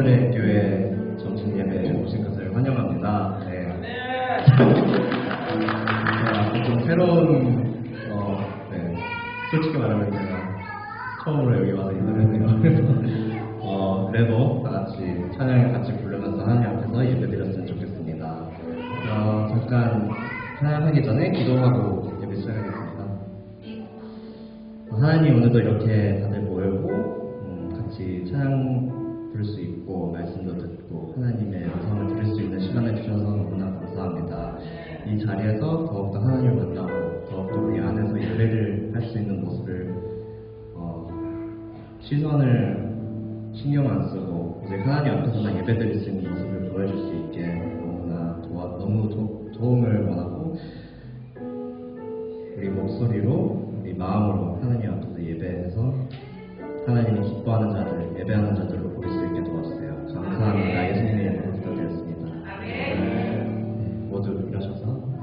하늘의 교회 점심 예배에 오신 것을 환영합니다. 네. 좀 새로운, 솔직히 말하면 제가 처음으로 여기 와서 인사를 했네요. 그래도 다 같이 찬양을 같이 부르면서 하나님 앞에서 예배드렸으면 좋겠습니다. 잠깐 찬양하기 전에 기도하고 예배 시작하겠습니다. 하나님, 오늘도 이렇게 다들 모여고 같이 찬양 부를 수 있고 말씀도 듣고 하나님의 음성을 들을 수 있는 시간을 주셔서 너무나 감사합니다. 이 자리에서 더욱더 하나님을 만나고 더욱더 우리 안에서 예배를 할 수 있는 모습을 시선을 신경 안 쓰고 오직 하나님 앞에서만 예배드릴 수 있는 모습을 보여줄 수 있게 너무 도움을 원하고 우리 목소리로 우리 마음으로 하나님 앞에서 예배해서 하나님이 기뻐하는 자들, 예배하는 자들로 보일 수 있게 도와주세요. 감사합니다. 예수님의 이름으로 기도드렸습니다. 모두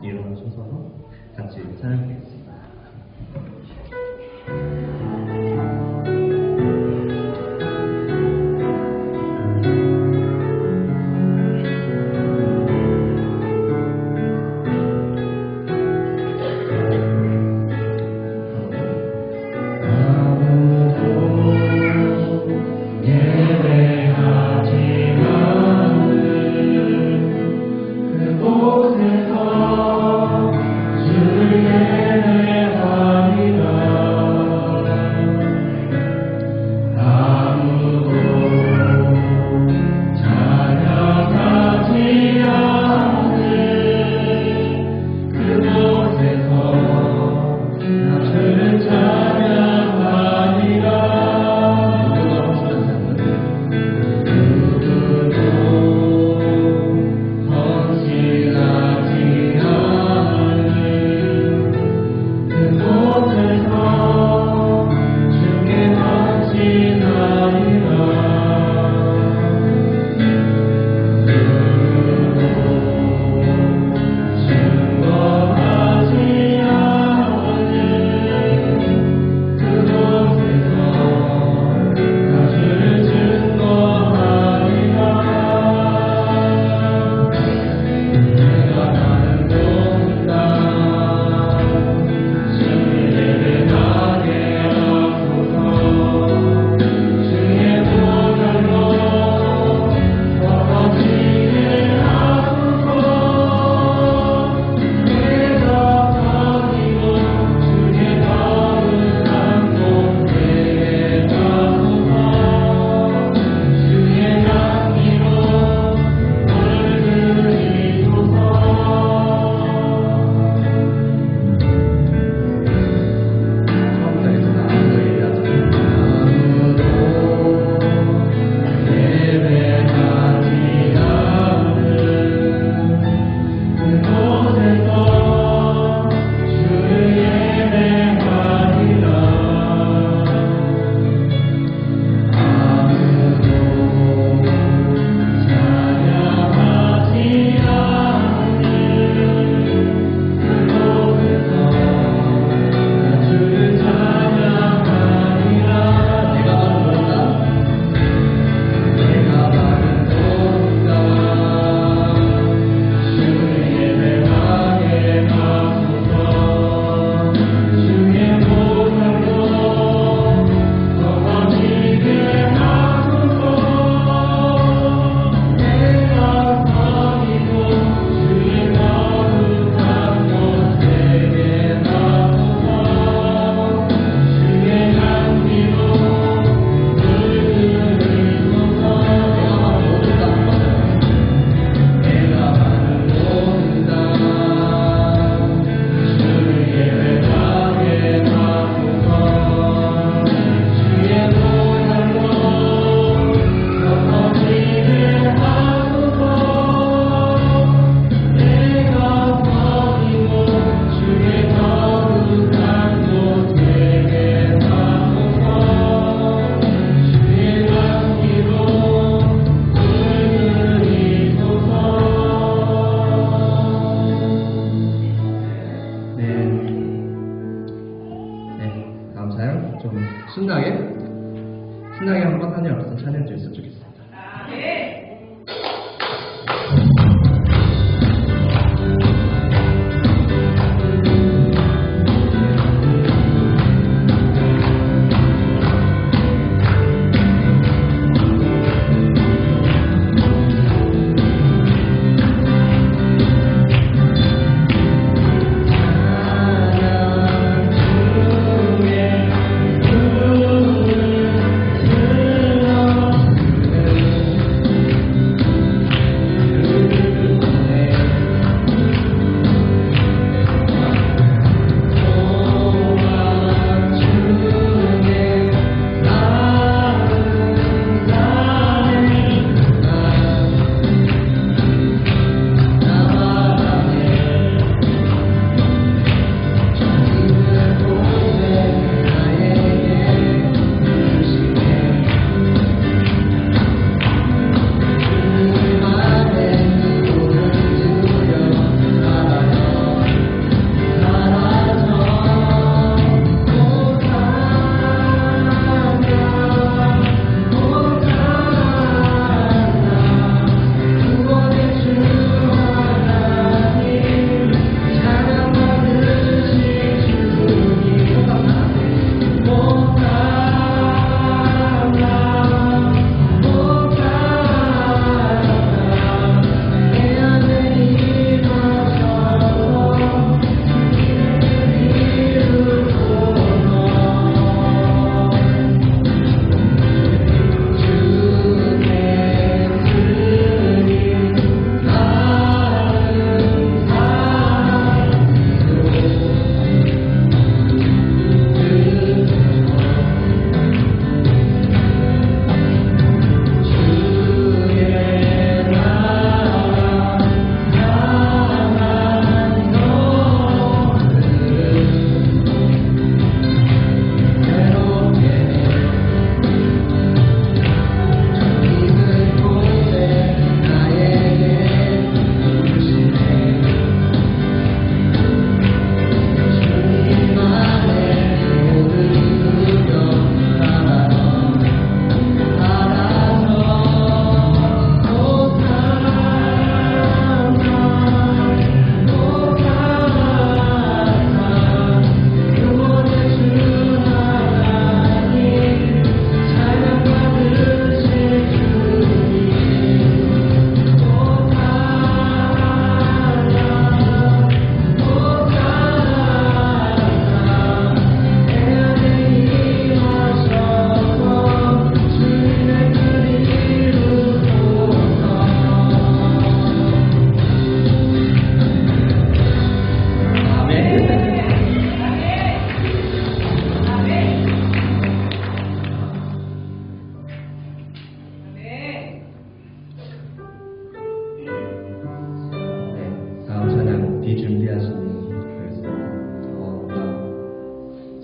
일어나셔서 같이 찬양드리겠습니다. 신나게 한번 하나님 앞에서 찬양해 주셨으면 좋겠습니다.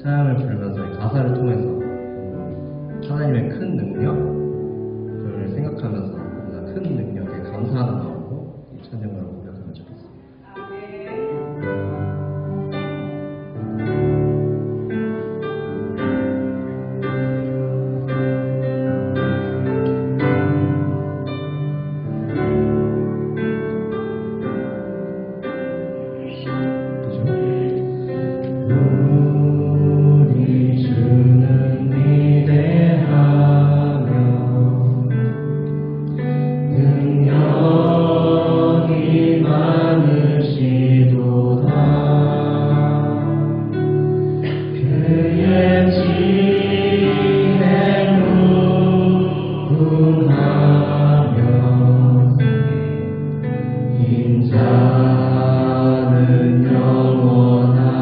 찬양을 부르면서 가사를 통해서 하나님의 큰 능력, 그걸 생각하면서 너무나 큰 능력에 감사하는 마음으로 이 찬양을 고백하면 좋겠습니다. 인자는 영원하도다.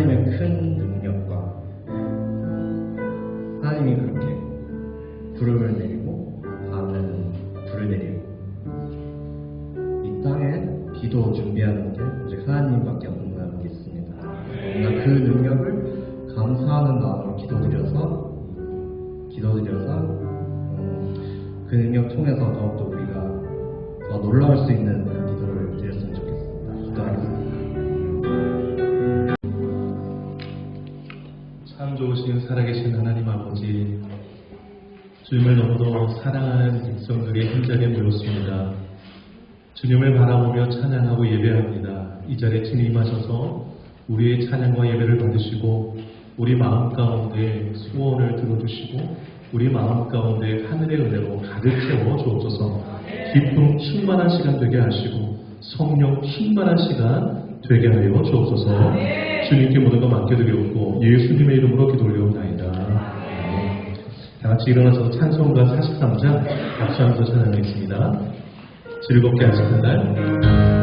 하나님의 큰 능력과 하나님이 그렇게 구름을 내리고 밤에는 불을 내리고 이 땅에 비도 준비하는 게 오직 하나님밖에 없는 걸 믿습니다. 그러나 그 능력을 감사하는 마음으로 기도드려서 그 능력 통해서 더욱더 우리가 더 놀라울 수 있는 그 기도를 드렸으면 좋겠습니다. 기도하겠습니다. 참 좋으신 살아계신 하나님 아버지, 주님을 너무도 사랑하는 백성들이 한 자리에 모였습니다. 주님을 바라보며 찬양하고 예배합니다. 이 자리에 진임하셔서 우리의 찬양과 예배를 받으시고 우리 마음 가운데 소원을 들어주시고 우리 마음 가운데 하늘의 은혜로 가득 채워 주옵소서. 기쁨 충만한 시간 되게 하시고 성령 충만한 시간 되게 하여 주옵소서. 주님께 모든 것 맡겨드렸고 예수님의 이름으로 기도 올려옵나이다. 다 같이 일어나서 찬송가 43장 박수하면서 찬양하겠습니다. 즐겁게 하시는 날.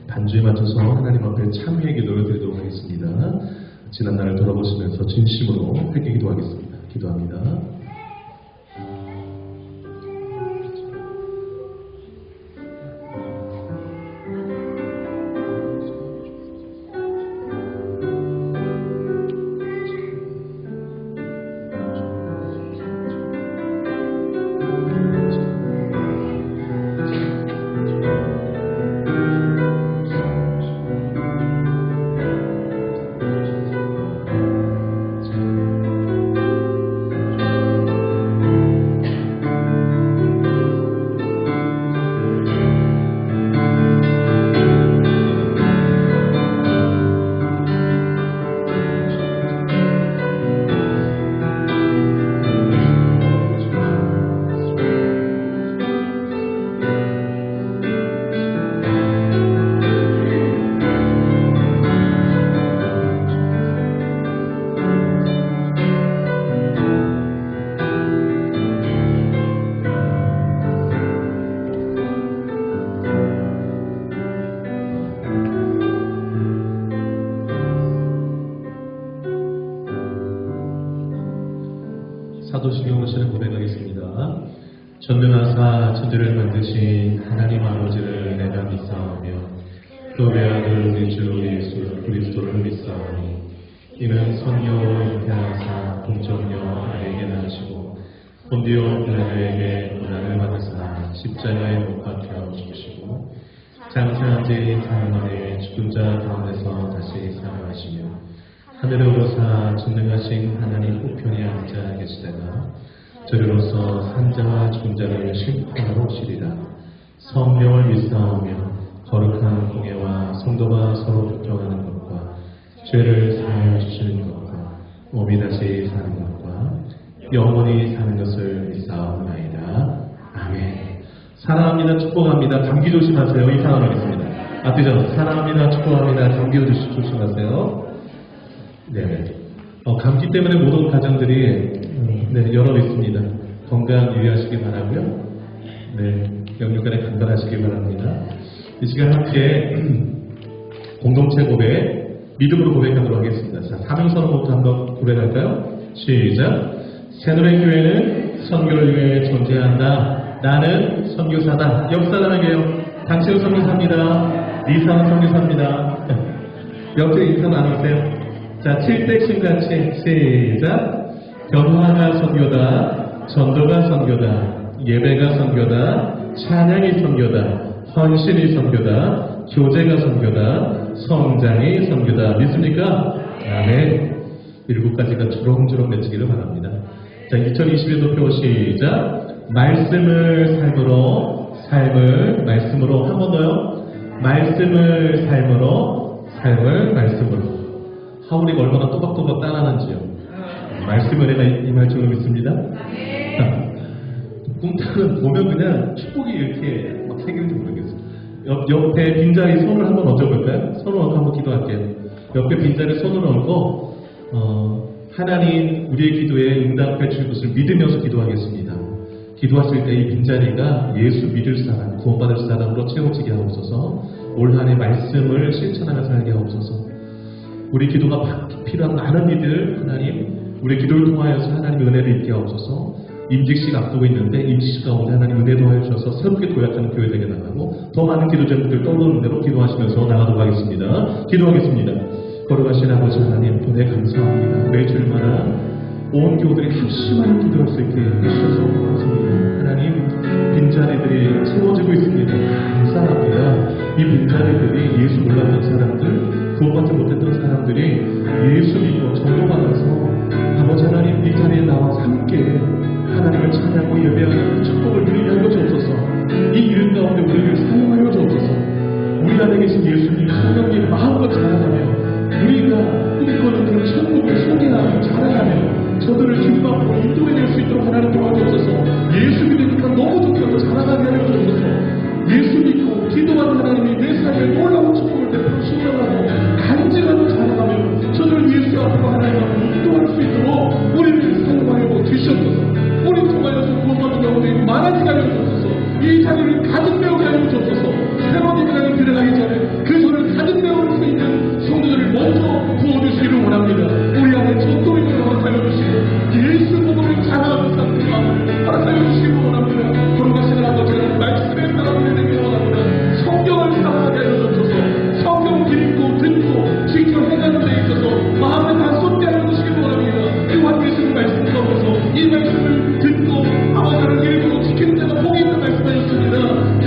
반주에 맞춰서 하나님 앞에 참회의 기도를 드리도록 하겠습니다. 지난 날을 돌아보시면서 진심으로 회개 기도하겠습니다. 기도합니다. 사도신경으로 시는 고백하겠습니다. 전능하사 천지를 만드신 하나님 아버지를 내가 믿사오며 또 외아들 우리 주 예수 그리스도를 믿사오니 이는 성령으로 잉태하사 동정녀 아에게 낳으시고 본디오 빌라도에게 고난을 받으사 십자가에 못 박혀 죽으시고 장사한 지 사흘 만에 죽은 자 가운데서 다시 살아나시며 하늘에 오르사 전능하신 하나님 우편에 앉아 계시다가 저리로서 산자와 중자를 심판하러 오시리라. 성령을 믿사오며 거룩한 공예와 성도가 서로 교통하는 것과 죄를 사하여 주시는 것과 몸이 다시 사는 것과 영원히 사는 것을 믿사옵나이다. 아멘. 사랑합니다. 축복합니다. 감기 조심하세요. 이 상황하겠습니다. 앞뒤죠. 사랑합니다. 축복합니다. 감기 조심하세요. 네. 감기 때문에 모든 가정들이 여러 있습니다. 건강 유의하시기 바라고요. 네, 영육간에 간단하시기 바랍니다. 이 시간 함께 공동체 고백, 믿음으로 고백하도록 하겠습니다. 자, 사명선언부터 한번 고백할까요? 시작. 새노래교회는 선교를 위해 존재한다. 나는 선교사다. 역사하게요. 당신은 선교사입니다. 리사는 선교사입니다. 옆에 인사 나누세요. 자, 7대신 같이 시작. 변화가 선교다. 전도가 선교다. 예배가 선교다. 찬양이 선교다. 헌신이 선교다. 교제가 선교다. 성장이 선교다. 믿습니까? 아멘. 7가지가 주렁주렁 맺히기를 바랍니다. 자, 2020년도 표 시작. 말씀을 삶으로, 삶을 말씀으로. 한 번 더요. 말씀을 삶으로, 삶을 말씀으로. 하울이가 얼마나 또박또박 따라하는지요. 말씀 은혜가 임할 줄로 믿습니다. 꿈타는 보면 그냥 축복이 이렇게 막 생기는지 모르겠어요. 옆에 빈자리 손을 한번 얹어볼까요? 손을 얹고 한번 기도할게요. 옆에 빈자리 손을 얹고 하나님 우리의 기도에 응답해 주실 것을 믿으면서 기도하겠습니다. 기도하실 때 이 빈자리가 예수 믿을 사람, 구원받을 사람으로 채워지게 하옵소서. 올 한해 말씀을 실천하며 살게 하옵소서. 우리 기도가 필요한 많은 이들 하나님 우리 기도를 통하여서 하나님의 은혜를 입게 하옵소서. 임직식 앞두고 있는데 임직식 가운데 하나님 은혜 도와해 주셔서 새롭게 도약하는 교회 되게 나가고 더 많은 기도 제목들 떠오르는 대로 기도하시면서 나가도록 하겠습니다. 기도하겠습니다. 거룩하신 아버지 하나님 은혜 감사합니다. 매주일마다 온 교우들이 합심하여 기도할 수 있게 해주셔서 고맙습니다. 하나님 빈자리들이 채워지고 있습니다. 감사합니다. 이 빈자리들이 예수 몰랐던 사람들 구원받지 못했던 사람들이 예수 믿고 전도받아서 아버지 하나님 이 자리에 나와 함께 하나님을 찬양하고 예배하는 축복을 누리게 하여 주옵소서. 이 일 가운데 우리를 사용하여 주옵소서. 우리 안에 계신 예수님 성령님 마음껏 자랑하며 우리가 꿈꾸는 그런 천국을 소개하며 자랑하며 저들을 기쁨으로 인도해낼 수 있도록 하나님 도와주옵소서. 예수 믿으니까 너무 좋다고 자랑하게 하여 주옵소서. 예수 믿고 기도하는 하나님이 내 삶에 놀라운 축복을 베풀어 주시더라도 간증하며 자랑하며 저들을 예수 앞으로 하나님 앞으로 인도할 수 있도록 우리를 사용하여 주시옵소서. 우리 통하여서 구원받는 가운데 많아지게 하여 주옵소서. 이 자리를 가득 메우게 하여 주옵소서. 새로운 예배당에 들어가기 전에 그 손을 가득 메울 수 있는 성도들을 먼저 부어주시기를 원합니다. 우리 안에 전도인을 허락하여 주시고 예수 복음을 자랑하는 삶을 허락하여 주시기를 원합니다. 거룩하신 아버지 말씀의 사람들이 되기를 원합니다. 성경을 사랑하게 하여 주옵소서. 성경을 읽고 듣고 직접 행하는 데 있어서 마음을 다 쏟게 하여 주시기를 원합니다. 요한 예수님 말씀 가운데서 이 말씀을 듣고 아버지를 읽고 지키는 자가 복이 있는 말씀하셨습니다.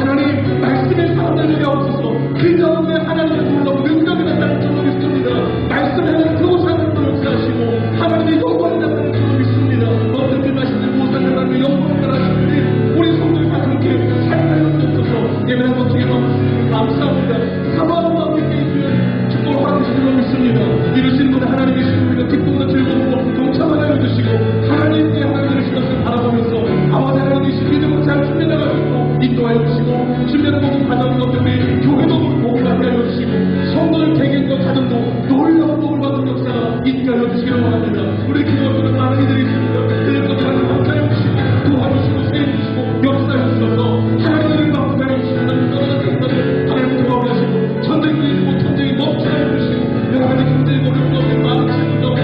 하나님 말씀의 사람들 되게 하옵소서. 그 가운데 하나님의 놀라운 능력이 나타날 줄로 믿습니다. 말씀에는 그곳 하나님도 역사하시고 하나님의 영광이 나타날 줄로 믿습니다. 어떤 그 맛있는 보상을 하나님의 영광을 나타나시니 우리 성도들 다 그렇게 살아가는 주옵소서. 예배한 것 중에 너무 감사합니다. 사모하는 마음이 있는 축복을 허락하시는 줄로 믿습니다. 이루시는 분은 하나님이시고 우리가 기쁨과 즐거움으로 동참하여 주시고 하나님께 하나님 되신 것을 바라보면서 아버지 하나님이신 믿음으로 잘 준비나가시고 인도하여 주시고 준비하는 모든 과정 가운데 우리 교회도 복을 받게 하여 주시고 성도들 개개인과 가정도 놀라운 복을 받는 역사가 있게 하여 주시기를 원합니다. 우리 기도하는 많은 이들이 있습니다. 그들과 하나님 함께하여 주시고 도와주시고 세워주시고 역사하여 주셔서 하나님을 바꾸게 하여 주시고 하나님 떠나는 생각을 하나님 도와주시고 전쟁이 일고 전쟁이 멈추게 하여 주시고 여러 가지 경제의 어려움 가운데 많은 친구들 가운데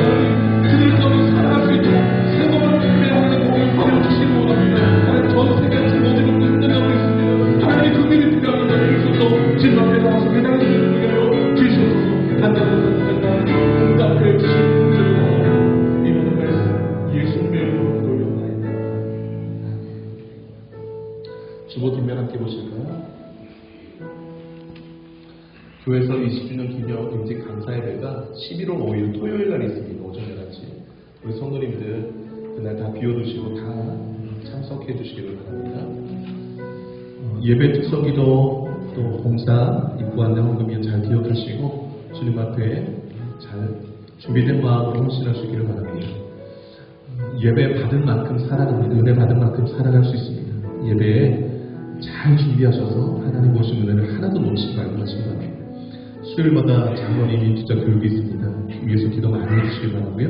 그들 가운데 살아갈 수 있도록 새로운 준비에 하나님 복을 하여 주시기 원합니다. 하나님 전 세계에 짊어지고 힘들어하고 있습니다. 하나님의 그 일이 필요한 것을 주셔서 진밖에 나와서 회당을 드리게 하여 주시옵소서. 간단한 응답해 주시는 줄로 이 모든 말씀 예수님의 이름으로 기도하옵나이다. 주보 뒷면 함께 보실까요? 교회에서 20주년 기념 임직 감사예배가 11월 5일 토요일 날 있습니다. 오전에 같이 우리 성도님들 그날 다 비워두시고 다 참석해 주시기를 바랍니다. 예배 특성기도 또 봉사, 입구 안내 헌금위원 잘 기억하시고 주님 앞에 잘 준비된 마음으로 헌신하시기를 바랍니다. 예배 받은 만큼 살아갑니다. 은혜 받은 만큼 살아갈 수 있습니다. 예배에 잘 준비하셔서 하나님 보신 은혜를 하나도 놓치지 말고 하시기 바랍니다. 수요일마다 장로님 인투자 교육이 있습니다. 위에서 기도 많이 해주시기 바라고요.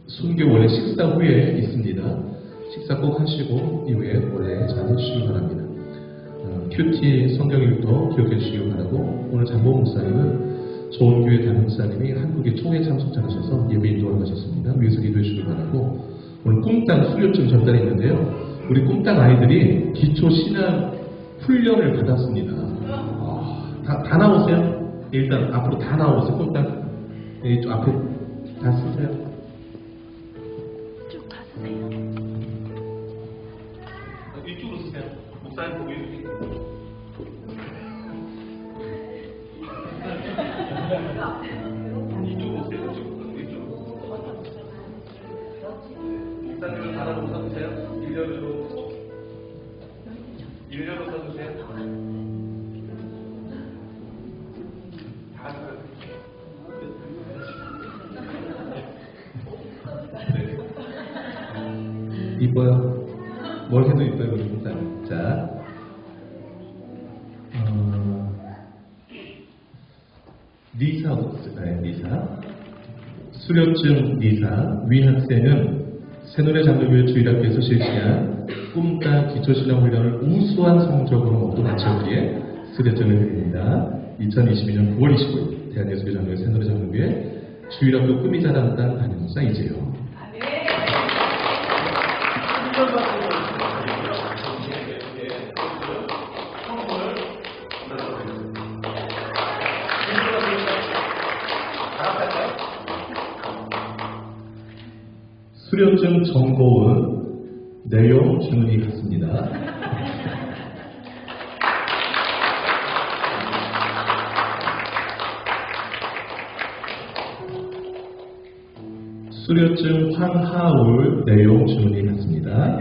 순교 원래 식사 후에 있습니다. 식사 꼭 하시고 이후에 원래 잘 해주시기 바랍니다. 큐티 성경 읽도 기억해 주시기 바라고, 오늘 장보 목사님은 좋은 교회 담임 목사님이 한국에 총회 참석자하셔서 예배 인도를 하셨습니다. 위에서 기도해 주시기 바라고, 오늘 꿈땅 수료증 전달이 있는데요. 우리 꿈땅 아이들이 기초 신앙 훈련을 받았습니다. 다 나오세요? 일단 앞으로 다 나오세요. 꿈땅 이쪽 앞에 다 쓰세요. 쭉 다 쓰세요. 이쪽으로 쓰세요. 목사님 보기. 이쪽으로 오세요. 이쪽으로. 목사님을 바라보고 서주세요. 일렬로 서주세요. 다 서요. 이뻐요. 뭘 해도 이뻐요, 우리 목사님. 자, 리사, 리사. 수료증 리사. 위 학생은 새노래 장로교회 주일학교에서 실시한 꿈땅 기초신앙훈련을 우수한 성적으로 모두 마쳤기에 수료증을 드립니다. 2022년 9월 25일 대한예수교장로회 새노래 장로교회 주일학교 꿈이 자란 땅 담임목사 이재용. 수료증 정보은 내용 주문이 같습니다. 수료증 황하울 내용 주문이 같습니다.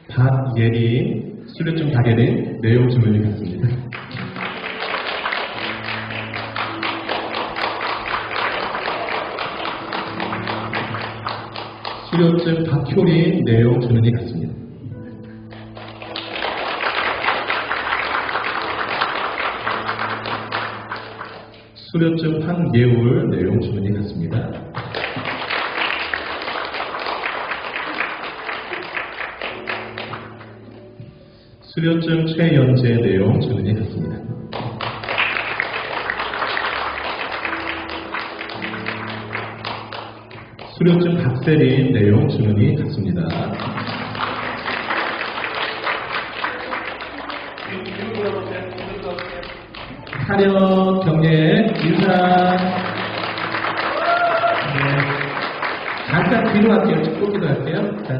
박예린 수료증 박예린 내용 주문이 같습니다. 수료증 박효린 내용 주문이 같습니다. 수료증 황예울 내용 주문이 같습니다. 수료증 최연재 내용 주문이 같습니다. 수료증 박세린 내용 주문이 같습니다. 사력 경례 인사. 잠깐 기도할게요. 축복 기도할게요. 자,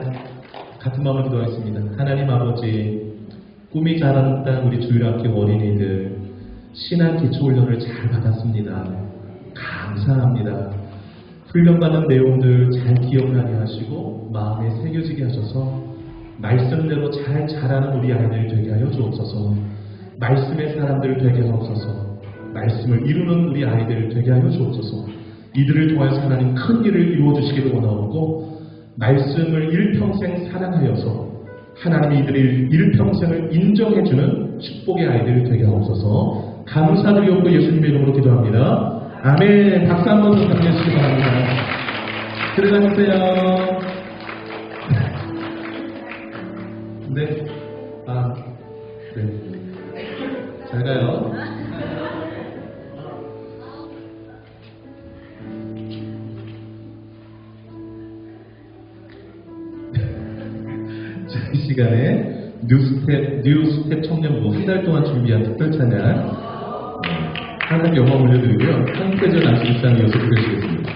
같은 마음으로 기도하겠습니다. 하나님 아버지, 꿈이 자라는 땅 우리 주일학교 어린이들 신앙 기초훈련을 잘 받았습니다. 감사합니다. 훈련받은 내용들 잘 기억나게 하시고 마음에 새겨지게 하셔서 말씀대로 잘 자라는 우리 아이들 되게 하여 주옵소서. 말씀의 사람들 되게 하옵소서. 말씀을 이루는 우리 아이들 되게 하여 주옵소서. 이들을 통하여서 하나님 큰 일을 이루어 주시기를 원하옵고, 말씀을 일평생 사랑하여서 하나님이 이들의 일평생을 인정해주는 축복의 아이들 되게 하옵소서. 감사드리옵고 예수님의 이름으로 기도합니다. 아멘. 박수 한번 더 감사해주시기 바랍니다. 들어가주세요. 네. 네. 잘 가요. 자, 이 시간에 뉴스텝 청년부 한 달 동안 준비한 특별 찬양 하나님 영광 올려드리고요. 한태전 안수일상 이어서 부르시겠습니다.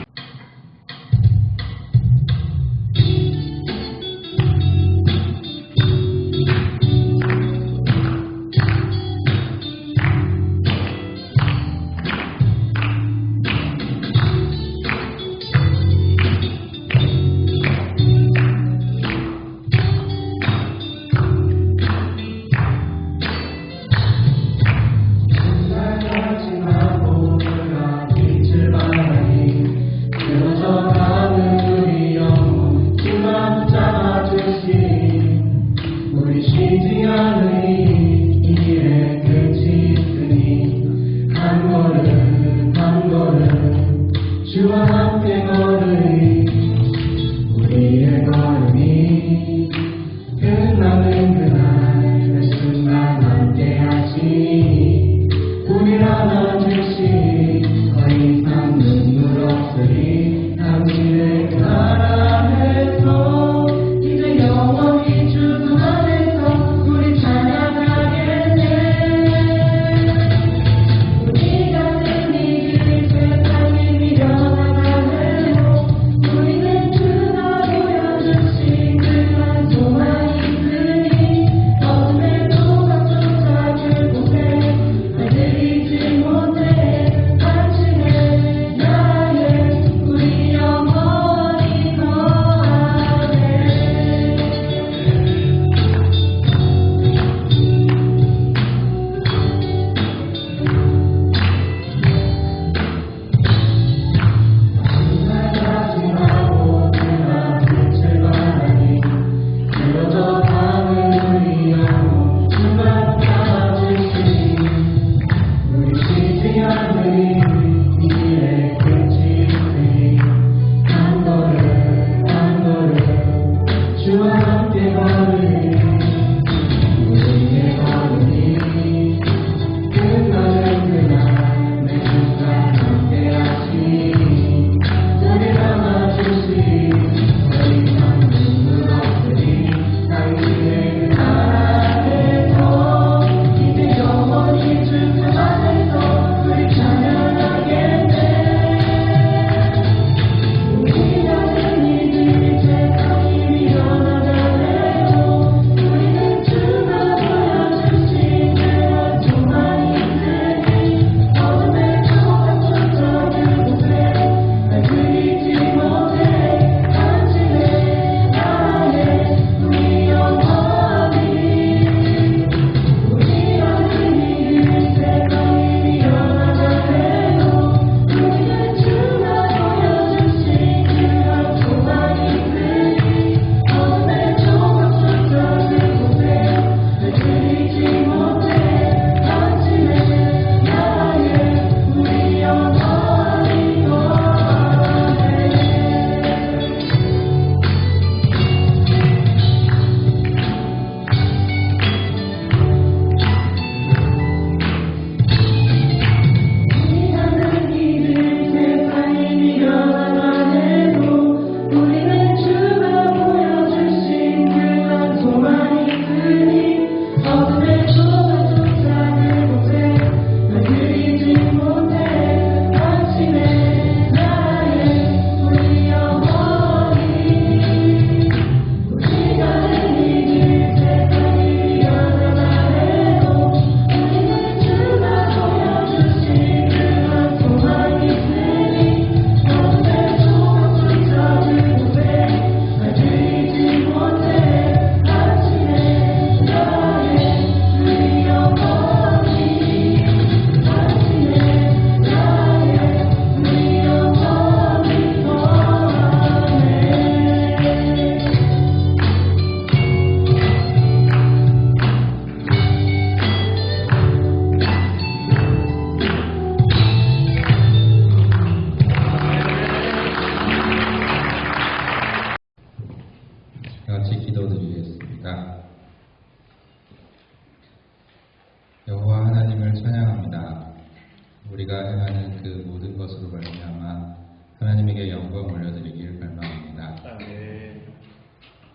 하는 그 모든 것으로 말미암아 하나님에게 영광 올려드리길 갈망합니다. 아멘.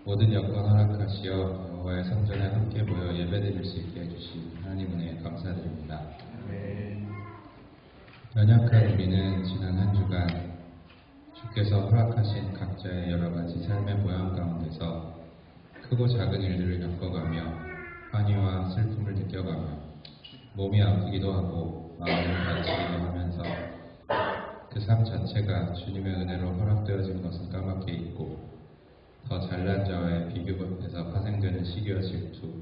모든 여건 허락하시어 여호와의 성전에 함께 모여 예배드릴 수 있게 해주신 하나님 은혜에 감사드립니다. 아멘. 연약한 우리는 지난 한 주간 주께서 허락하신 각자의 여러 가지 삶의 모양 가운데서 크고 작은 일들을 겪어가며 환희와 슬픔을 느껴가며 몸이 아프기도 하고 마음을 다치기도 하면서 그 삶 자체가 주님의 은혜로 허락되어진 것은 까맣게 잊고 더 잘난 자와의 비교에서 파생되는 시기와 질투,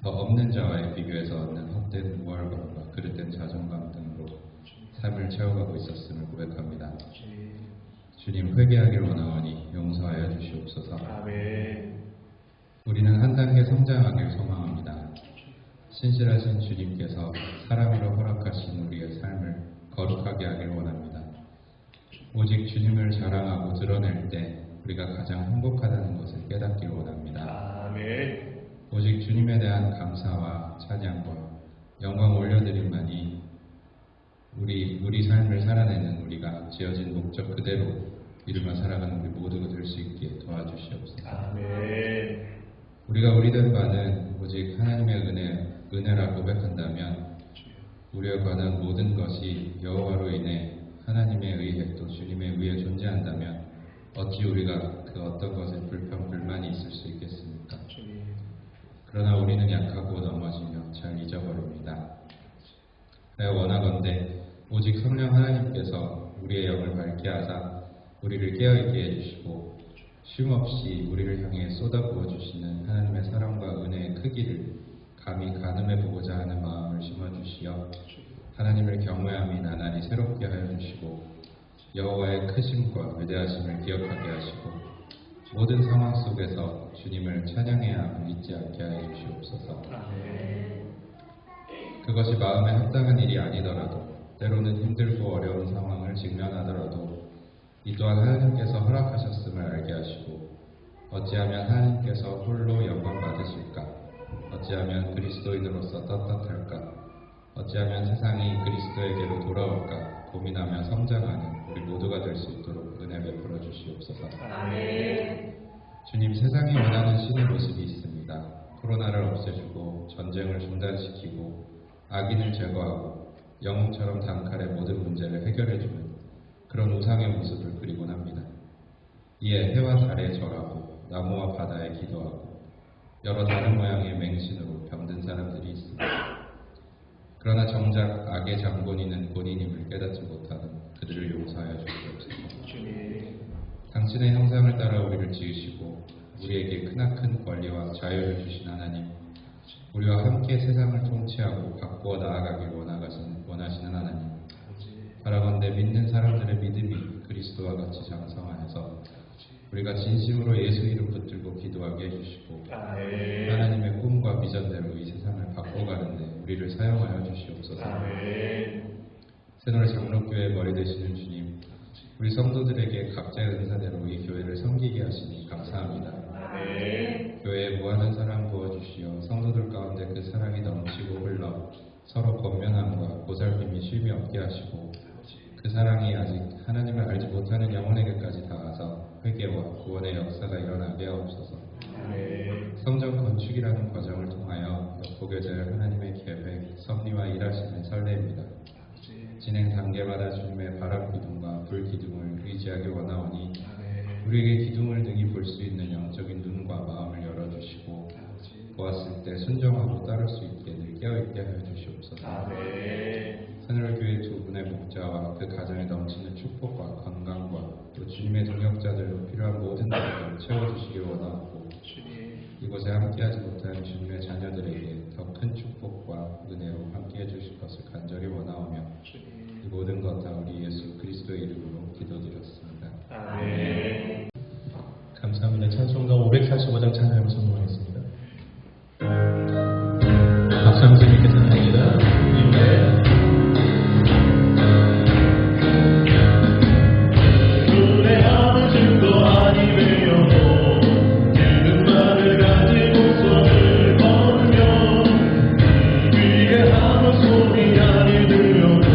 더 없는 자와의 비교에서 얻는 헛된 우월감과 그릇된 자존감 등으로 삶을 채워가고 있었음을 고백합니다. 주님 회개하길 원하오니 용서하여 주시옵소서. 아멘. 우리는 한 단계 성장하길 소망합니다. 신실하신 주님께서 사랑으로 허락하신 우리의 삶을 거룩하게 하길 원합니다. 오직 주님을 자랑하고 드러낼 때 우리가 가장 행복하다는 것을 깨닫길 원합니다. 아멘. 오직 주님에 대한 감사와 찬양과 영광 올려드림만이 우리 삶을 살아내는 우리가 지어진 목적 그대로 이루며 살아가는 우리 모두가 될 수 있게 도와주시옵소서. 아멘. 우리가 우리된 바는 오직 하나님의 은혜라 고백한다면 우리에 관한 모든 것이 여호와로 인해 하나님에 의해 또 주님에 의해 존재한다면 어찌 우리가 그 어떤 것에 불평불만이 있을 수 있겠습니까? 그러나 우리는 약하고 넘어지며 잘 잊어버립니다. 내가 원하건대 오직 성령 하나님께서 우리의 영을 밝게 하사 우리를 깨어있게 해주시고 쉼없이 우리를 향해 쏟아부어 주시는 하나님의 사랑과 은혜의 크기를 감히 가늠해 보고자 하는 마음을 심어주시어 하나님을 경외함이 나날이 새롭게 하여 주시고 여호와의 크심과 위대하심을 기억하게 하시고 모든 상황 속에서 주님을 찬양해야 함을 잊지 않게 하여 주시옵소서. 그것이 마음에 합당한 일이 아니더라도 때로는 힘들고 어려운 상황을 직면하더라도 이 또한 하나님께서 허락하셨음을 알게 하시고 어찌하면 하나님께서 홀로 영광 받으실까? 어찌하면 그리스도인으로서 떳떳할까? 어찌하면 세상이 그리스도에게로 돌아올까? 고민하며 성장하는 우리 모두가 될 수 있도록 은혜 베풀어 주시옵소서. 주님, 세상이 원하는 신의 모습이 있습니다. 코로나를 없애주고 전쟁을 중단시키고 악인을 제거하고 영웅처럼 단칼에 모든 문제를 해결해주는 그런 우상의 모습을 그리곤 합니다. 이에 해와 달에 절하고 나무와 바다에 기도하고 여러 다른 모양의 맹신으로 병든 사람들이 있습니다. 그러나 정작 악의 장본인은 본인임을 깨닫지 못하는 그들을 용서하여 주시옵소서. 당신의 형상을 따라 우리를 지으시고 우리에게 크나큰 권리와 자유를 주신 하나님, 우리와 함께 세상을 통치하고 바꾸어 나아가길 원하시는 하나님, 바라건대 믿는 사람들의 믿음이 그리스도와 같이 장성하여서 우리가 진심으로 예수 이름 붙들고 기도하게 해주시고 하나님의 꿈과 비전대로 이 세상을 바꿔가는데 우리를 사용하여 주시옵소서. 새노래 장로교회 머리 되시는 주님, 우리 성도들에게 각자의 은사대로 이 교회를 섬기게 하시니 감사합니다. 교회에 무한한 사랑 부어주시어 성도들 가운데 그 사랑이 넘치고 흘러 서로 권면함과 보살핌이 쉼이 없게 하시고 그 사랑이 아직 하나님을 알지 못하는 영혼에게까지 닿아서 회개와 구원의 역사가 일어나게 하옵소서. 성전 건축이라는 과정을 통하여 엿보게 될 하나님의 계획, 섭리와 일하심의 설레입니다. 진행 단계마다 주님의 바람 기둥과 불 기둥을 의지하기 원하오니 우리에게 기둥을 등이 볼 수 있는 영적인 눈과 마음을 열어주시고 보았을 때 순종하고 따를 수 있게 늘 깨어있게 하여 주시옵소서. 새누리교회 두 분의 목자와 그 가정에 넘치는 축복과 건강과 또 주님의 동역자들로 필요한 모든 것을 채워주시기 원하고 이곳에 함께하지 못한 주님의 자녀들에게 더 큰 축복과 은혜로 함께해 주실 것을 간절히 원하오며 이 모든 것 다 우리 예수 그리스도의 이름으로 기도드렸습니다. 감사합니다. 찬송가 545장 찬양을 선포하겠습니다. 박수 한번 재밌게 찬양합니다. 노래하는 증거 아니 되어도 믿음만을 가지고 손을 걸으며 위에 하는 소리 아니 들려도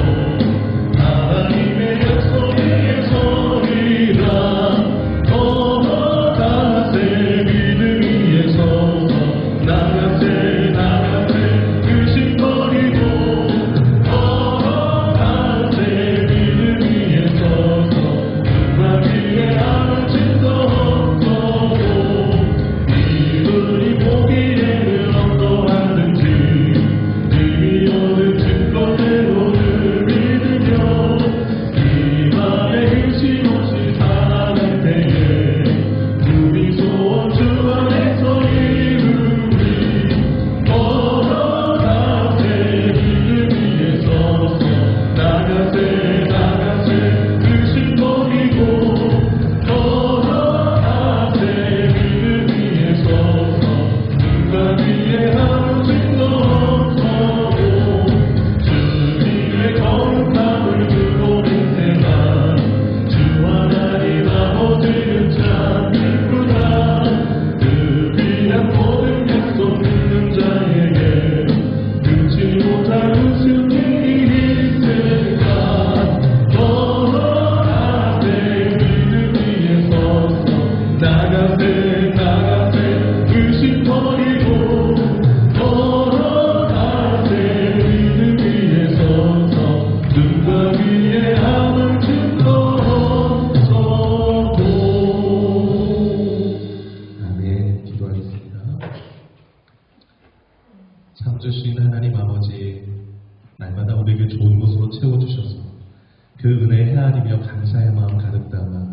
찬양하며 감사의 마음 가득 담아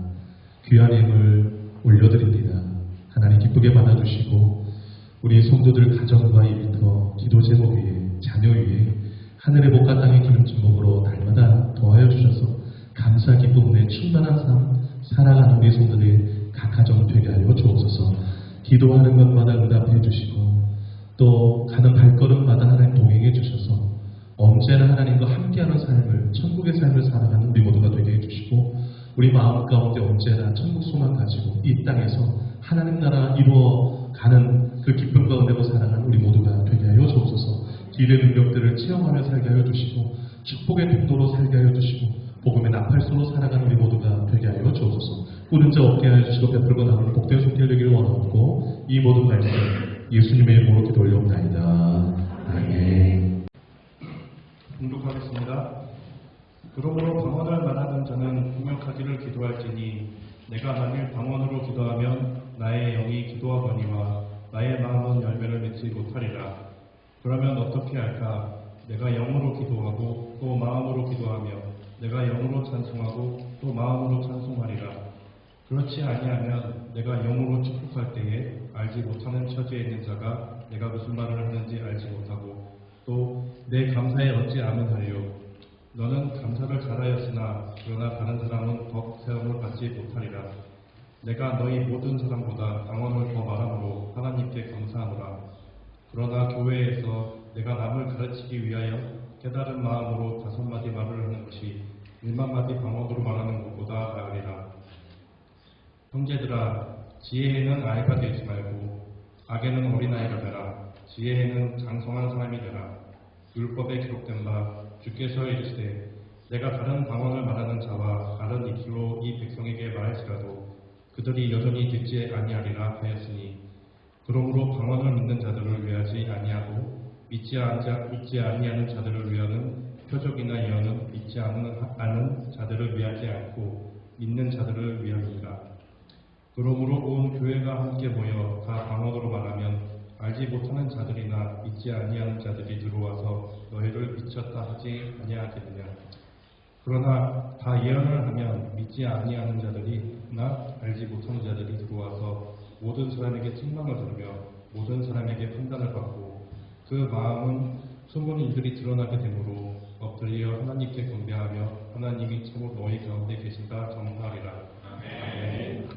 귀한 힘을 올려드립니다. 하나님 기쁘게 받아주시고 우리 성도들 가정과 일터, 기도 제목 위에, 자녀 위에 하늘의 복과 땅의 기름진목으로 날마다 더하여 주셔서 감사 기쁨에 충만한 삶 살아가는 우리 성도들 각 가정 되게 하여 주옵소서. 기도하는 것마다 응답해 주시고 또 가는 발걸음마다 하나님 동행해 주셔서 언제나 하나님과 함께하는 삶을, 천국의 삶을 살아가는 우리 모두가 되게 해주시고 우리 마음 가운데 언제나 천국 소망 가지고 이 땅에서 하나님 나라 이루어가는 그 기쁨 가운데로 살아가는 우리 모두가 되게 하여 주옵소서. 길의 능력들을 체험하며 살게 하여 주시고 축복의 통로로 살게 하여 주시고 복음의 나팔소로 살아가는 우리 모두가 되게 하여 주옵소서. 꾸는 자 없게 하여 주시고 베풀고 나누는 복된 손길 되기를 원하옵고 이 모든 말씀 예수님의 이름으로 기도 올려옵나이다. 아멘. 봉독하겠습니다. 그러므로 방언을 말하는 자는 분명하기를 기도할지니 내가 만일 방언으로 기도하면 나의 영이 기도하거니와 나의 마음은 열매를 맺지 못하리라. 그러면 어떻게 할까? 내가 영으로 기도하고 또 마음으로 기도하며 내가 영으로 찬송하고 또 마음으로 찬송하리라. 그렇지 아니하면 내가 영으로 축복할 때에 알지 못하는 처지에 있는 자가 내가 무슨 말을 하는지 알지 못하고 또 내 감사에 어찌 아멘하리요. 너는 감사를 잘하였으나 그러나 다른 사람은 더 세움을 받지 못하리라. 내가 너희 모든 사람보다 방언을 더 말함으로 하나님께 감사하노라. 그러나 교회에서 내가 남을 가르치기 위하여 깨달은 마음으로 5마디 말을 하는 것이 1만마디 방언으로 말하는 것보다 나으리라. 형제들아, 지혜에는 아이가 되지 말고 악에는 어린아이가 되라. 지혜에는 장성한 사람이 되라. 율법에 기록된 바 주께서 이르시되 내가 다른 방언을 말하는 자와 다른 이키로 이 백성에게 말할지라도 그들이 여전히 듣지 아니하리라 하였으니 그러므로 방언을 믿는 자들을 위하지 아니하고 믿지 아니하는 자들을 위하는 표적이나 예언은 믿지 않은 자들을 위하지 않고 믿는 자들을 위함이니라. 그러므로 온 교회가 함께 모여 다 방언으로 말하면 알지 못하는 자들이나 믿지 아니하는 자들이 들어와서 너희를 미쳤다 하지 아니하겠느냐. 그러나 다 예언을 하면 믿지 아니하는 자들이나 알지 못하는 자들이 들어와서 모든 사람에게 책망을 들으며 모든 사람에게 판단을 받고 그 마음은 숨은 일들이 드러나게 되므로 엎드려 하나님께 경배하며 하나님이 참으로 너희 가운데 계신다 전파하리라. 아멘.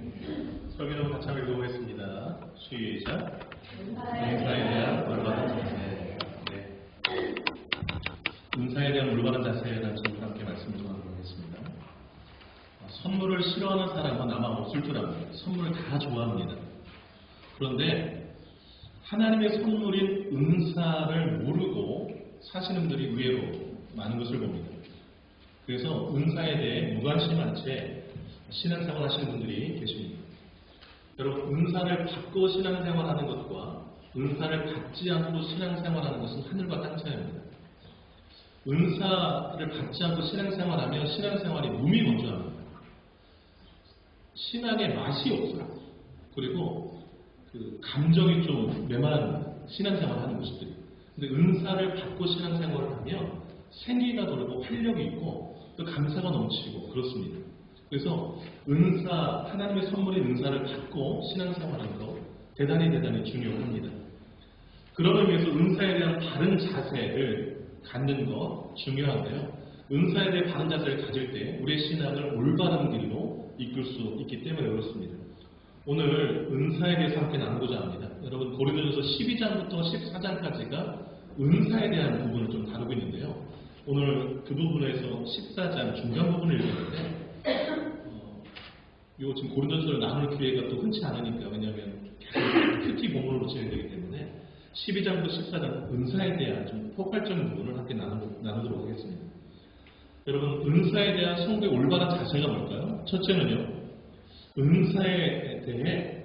설교는 같이 한번 읽어보겠습니다. 시작. 은사에 대한 올바른 자세. 네. 은사에 대한 올바른 자세에 대한 제목과 함께 말씀을 전하겠습니다. 선물을 싫어하는 사람은 아마 없을 줄 압니다. 선물을 다 좋아합니다. 그런데 하나님의 선물인 은사를 모르고 사시는 분들이 의외로 많은 것을 봅니다. 그래서 은사에 대해 무관심한 채 신앙생활 하시는 분들이 계십니다. 여러분, 은사를 받고 신앙생활하는 것과 은사를 받지 않고 신앙생활하는 것은 하늘과 땅 차이입니다. 은사를 받지 않고 신앙생활하면 신앙생활이 몸이 먼저 합니다. 신앙의 맛이 없어요. 그리고 그 감정이 좀 메마른 신앙생활하는 모습들이. 근데 은사를 받고 신앙생활을 하면 생기가 돌고 활력이 있고 또 감사가 넘치고 그렇습니다. 그래서 은사, 하나님의 선물인 은사를 받고 신앙생활하는 것 대단히 중요합니다. 그런 의미에서 은사에 대한 바른 자세를 갖는 것 중요한데요. 은사에 대한 바른 자세를 가질 때 우리의 신앙을 올바른 길로 이끌 수 있기 때문에 그렇습니다. 오늘 은사에 대해서 함께 나누고자 합니다. 여러분, 고린도전서 12장부터 14장까지가 은사에 대한 부분을 좀 다루고 있는데요. 오늘 그 부분에서 14장 중간 부분을 읽었는데 요 지금 고린도전서를 나눌 기회가 또 흔치 않으니까, 왜냐하면 계속 큐티 본문으로 진행되기 때문에 12장부터 14장 은사에 대한 좀 포괄적인 부분을 함께 나누도록 하겠습니다. 여러분, 은사에 대한 성도의 올바른 자세가 뭘까요? 첫째는요, 은사에 대해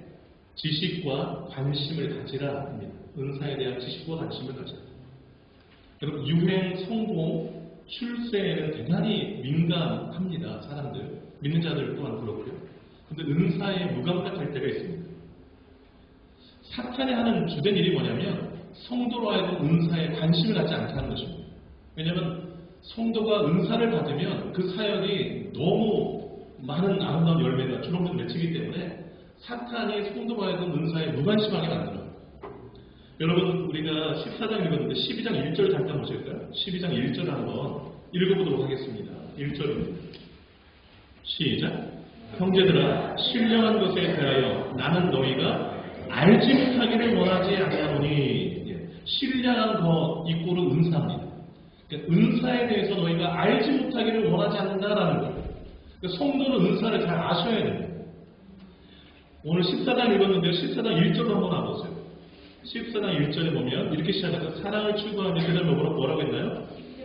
지식과 관심을 가지라 합니다. 은사에 대한 지식과 관심을 가지라. 여러분, 유행, 성공, 출세에는 대단히 민감합니다. 사람들, 믿는 자들 또한 그렇고요. 근데 은사에 무감각할 때가 있습니다. 사탄이 하는 주된 일이 뭐냐면 성도로 하여금 은사에 관심을 갖지 않게 하는 것입니다. 왜냐하면 성도가 은사를 받으면 그 사역이 너무 많은 아름다운 열매가 주렁주렁 맺히기 때문에 사탄이 성도가 하여금 은사에 무관심하게 만들어요. 여러분 우리가 14장 읽었는데 12장 1절 잠깐 보실까요? 12장 1절 한번 읽어보도록 하겠습니다. 1절입니다. 시작. 형제들아 신령한 것에 대하여 나는 너희가 알지 못하기를 원하지 아니하노니. 신령한 것 이꼬르 은사입니다. 그러니까 은사에 대해서 너희가 알지 못하기를 원하지 않는다라는 거예요. 그러니까 성도는 은사를 잘 아셔야 됩니다. 오늘 14장 읽었는데 14장 1절로 한번 와보세요. 14장 1절에 보면 이렇게 시작해서 사랑을 추구하며 그 다음에 뭐라고 했나요?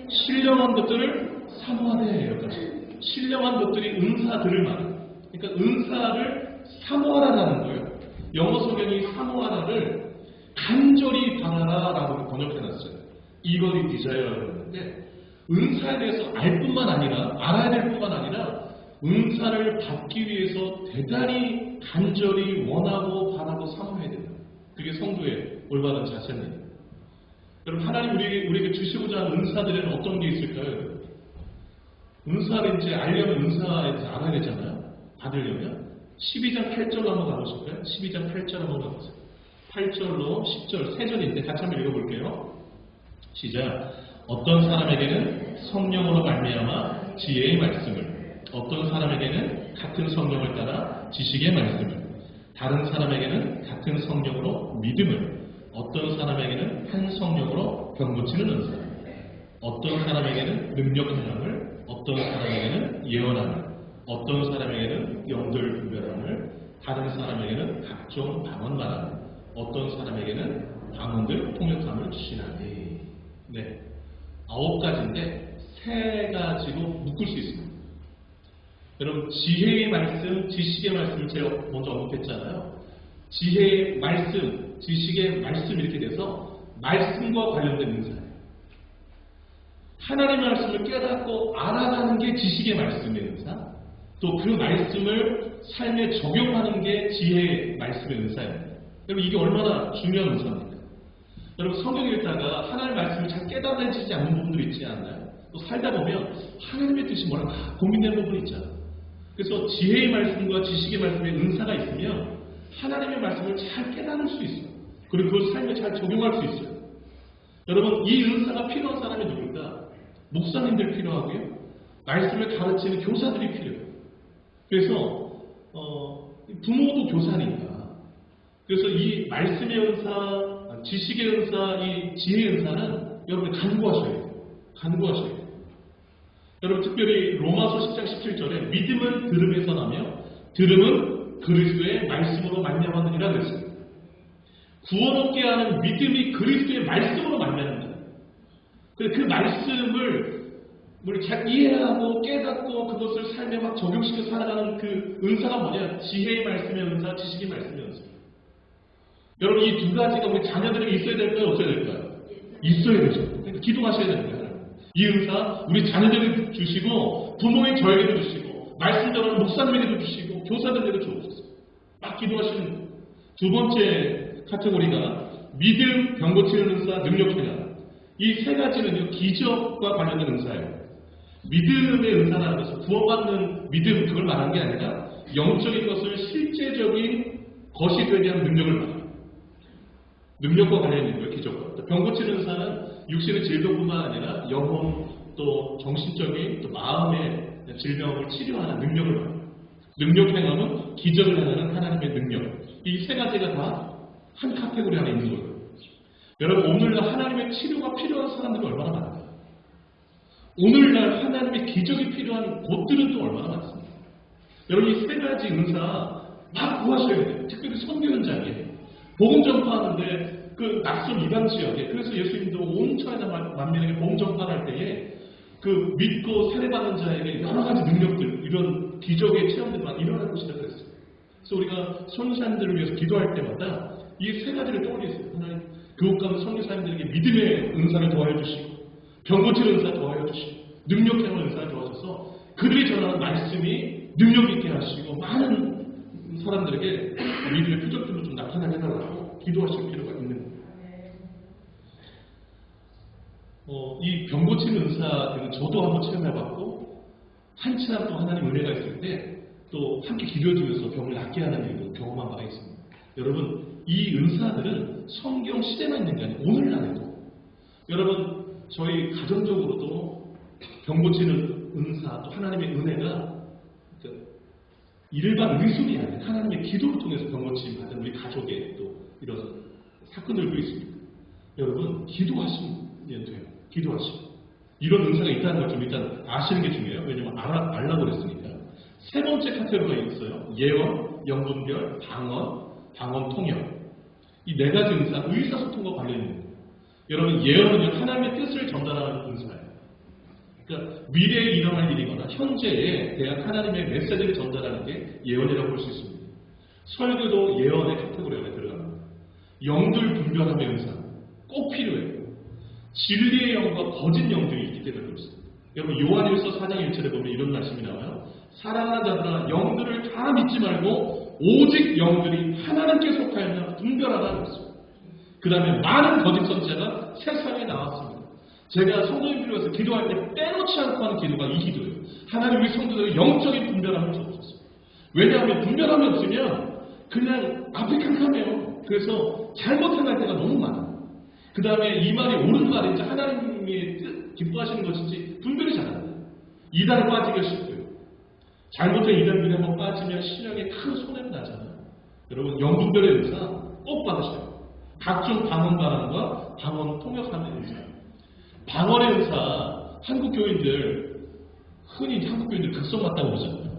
신령한 것들을 사모하되 여기까지. 신령한 것들이 은사들을 말해요. 그러니까 은사를 사모하라는 거예요. 영어 성경이 사모하라를 간절히 바라라라고 번역해놨어요. eagerly desire라고 했는데 은사에 대해서 알 뿐만 아니라 알아야 될 뿐만 아니라 은사를 받기 위해서 대단히 간절히 원하고 바라고 사모해야 된다. 그게 성도의 올바른 자세입니다. 여러분 하나님 우리에게 주시고자 하는 은사들에는 어떤 게 있을까요? 은사를 이제 알려면 은사에 대해서 알아야 되잖아요. 받으려면 12장 8절로 한번 가보실까요? 12장 8절 한번 가보세요. 8절로 10절 세 절인데 같이 한번 읽어볼게요. 시작. 어떤 사람에게는 성령으로 말미암아 지혜의 말씀을, 어떤 사람에게는 같은 성령을 따라 지식의 말씀을, 다른 사람에게는 같은 성령으로 믿음을, 어떤 사람에게는 한 성령으로 병고치는 은사, 어떤 사람에게는 능력 행함을, 어떤 사람에게는 예언함을, 어떤 사람에게는 영들 분별함을, 다른 사람에게는 각종 방언 말함을, 어떤 사람에게는 방언들 통역함을 주시나니. 네, 9가지인데 3가지로 묶을 수 있습니다. 여러분 지혜의 말씀, 지식의 말씀을 제가 먼저 언급했잖아요. 지혜의 말씀, 지식의 말씀 이렇게 돼서 말씀과 관련된 은사예요. 하나님의 말씀을 깨닫고 알아가는 게 지식의 말씀의 은사, 또 그 말씀을 삶에 적용하는 게 지혜의 말씀의 은사입니다. 여러분 이게 얼마나 중요한 은사입니까? 여러분 성경 읽다가 하나님의 말씀을 잘 깨달아지지 않는 부분들이 있지 않나요? 또 살다 보면 하나님의 뜻이 뭐랄까 고민되는 부분이 있잖아요. 그래서 지혜의 말씀과 지식의 말씀의 은사가 있으면 하나님의 말씀을 잘 깨달을 수 있어요. 그리고 그걸 삶에 잘 적용할 수 있어요. 여러분 이 은사가 필요한 사람이 누굴까? 목사님들 필요하고요. 말씀을 가르치는 교사들이 필요해요. 그래서 부모도 교사니까. 그래서 이 말씀의 은사, 지식의 은사, 이 지혜의 은사는 여러분이 간구하셔야 돼요. 간구하셔야 돼요. 여러분 특별히 로마서 10장 17절에 믿음은 들음에서 나며 들음은 그리스도의 말씀으로 말미암았느니라 그랬어요. 구원 얻게 하는 믿음이 그리스도의 말씀으로 말미암는다. 그 말씀을 우리 잘 이해하고 깨닫고 그것을 삶에 막 적용시켜 살아가는 그 은사가 뭐냐? 지혜의 말씀의 은사, 지식의 말씀의 은사. 여러분 이 2가지가 우리 자녀들에게 있어야 될까요? 없어야 될까요? 있어야 되죠. 그러니까 기도하셔야 되는 거예요. 이 은사 우리 자녀들에게 주시고 부모인 저에게도 주시고 말씀 전하는 목사님에게도 주시고 교사들에게도 주옵소서. 막 기도하시는 거예요. 2번째 카테고리가 믿음, 병고치는 은사, 능력 행함. 이 3가지는요 기적과 관련된 은사예요. 믿음의 은사라는 것은 구원받는 믿음 그걸 말하는 게 아니라 영적인 것을 실제적인 것이 되게 하는 능력을 말합니다. 능력과 관련이 있는 거예요. 기적과. 병고치는 은사는 육신의 질병뿐만 아니라 영혼 또 정신적인 또 마음의 질병을 치료하는 능력을 말합니다. 능력 행함은 기적을 행하는 하나님의 능력. 이 3가지가 다 한 카테고리 안에 있는 거예요. 여러분 오늘날 하나님의 치료가 필요한 사람들이 얼마나 많아요. 오늘날 하나님의 기적이 필요한 곳들은 또 얼마나 많습니다. 여러분 이 3가지 은사 막 구하셔야 돼요. 특별히 선교 현장에 복음 전파하는데 그 낯선 이방 지역에 그래서 예수님도 온 천하에 만민에게 복음 전파할 때에 그 믿고 세례받는 자에게 여러 가지 능력들 이런 기적의 체험들만 일어날 것이다 그랬어요. 그래서 우리가 선교사님들을 위해서 기도할 때마다 이 3가지를 떠올리세요. 하나님 교육 가는 선교사님들에게 믿음의 은사를 더하여 주시고 병고치는 은사 더하여 주시고 능력 행하는 은사를 더하셔서 그들이 전하는 말씀이 능력 있게 하시고 많은 사람들에게 믿음의 표적들로 좀 나타나게 해달라고 기도하실 필요가 있는 거예요. 이 병고치는 은사는 저도 한번 체험해봤고 한 시간 또 하나님 은혜가 있을 때 또 함께 기도해주면서 병을 낫게 하는 일도 경험한 바가 있습니다. 여러분, 이 은사들은 성경 시대만 있는 게 아니고 오늘날에도 여러분 저희 가정적으로도 병 고치는 은사 또 하나님의 은혜가 일반 의술이 아닌 하나님의 기도를 통해서 병 고침 받은 우리 가족의 또 이런 사건들도 있습니다. 여러분 기도하시면 돼요. 기도하시고 이런 은사가 있다는 걸 좀 일단 아시는 게 중요해요. 왜냐면 알라고 그랬으니까. 세 번째 카테고리가 있어요. 예언, 영분별, 방언 통역. 이 네 가지 은사, 의사소통과 관련 있는 거예요. 여러분 예언은 하나님의 뜻을 전달하는 은사예요. 그러니까 미래에 일어날 일이거나 현재에 대한 하나님의 메시지를 전달하는 게 예언이라고 볼 수 있습니다. 설교도 예언의 카테고리에 들어갑니다. 영들 분별함의 은사 꼭 필요해요. 진리의 영과 거짓 영들이 있기 때문에 그렇습니다. 여러분 요한일서 4장 1절에 보면 이런 말씀이 나와요. 사랑하는 자들아 영들을 다 믿지 말고 오직 영들이 하나님께 속하였나 분별하라고 했습니다. 그 다음에 많은 거짓 선지자가 세상에 나왔습니다. 제가 성도님들을 위해서 기도할 때 빼놓지 않고 하는 기도가 이 기도예요. 하나님 우리 성도들의 영적인 분별함을 주옵소서. 왜냐하면 분별함이 없으면 그냥 앞이 캄캄해요. 그래서 잘못 행할 때가 너무 많아요. 그 다음에 이 말이 옳은 말인지 하나님이 기뻐하시는 것인지 분별이 잘 안 돼요. 이단에 빠지기가 쉽고요. 잘못된 이단들에 한번 빠지면 신앙에 큰 손해가 나잖아요. 여러분 영분별의 은사 꼭 받으셔요. 각종 방언 통역하는 은사. 방언의 은사 한국 교인들 흔히 한국 교인들 극성 맞다고 그러잖아요.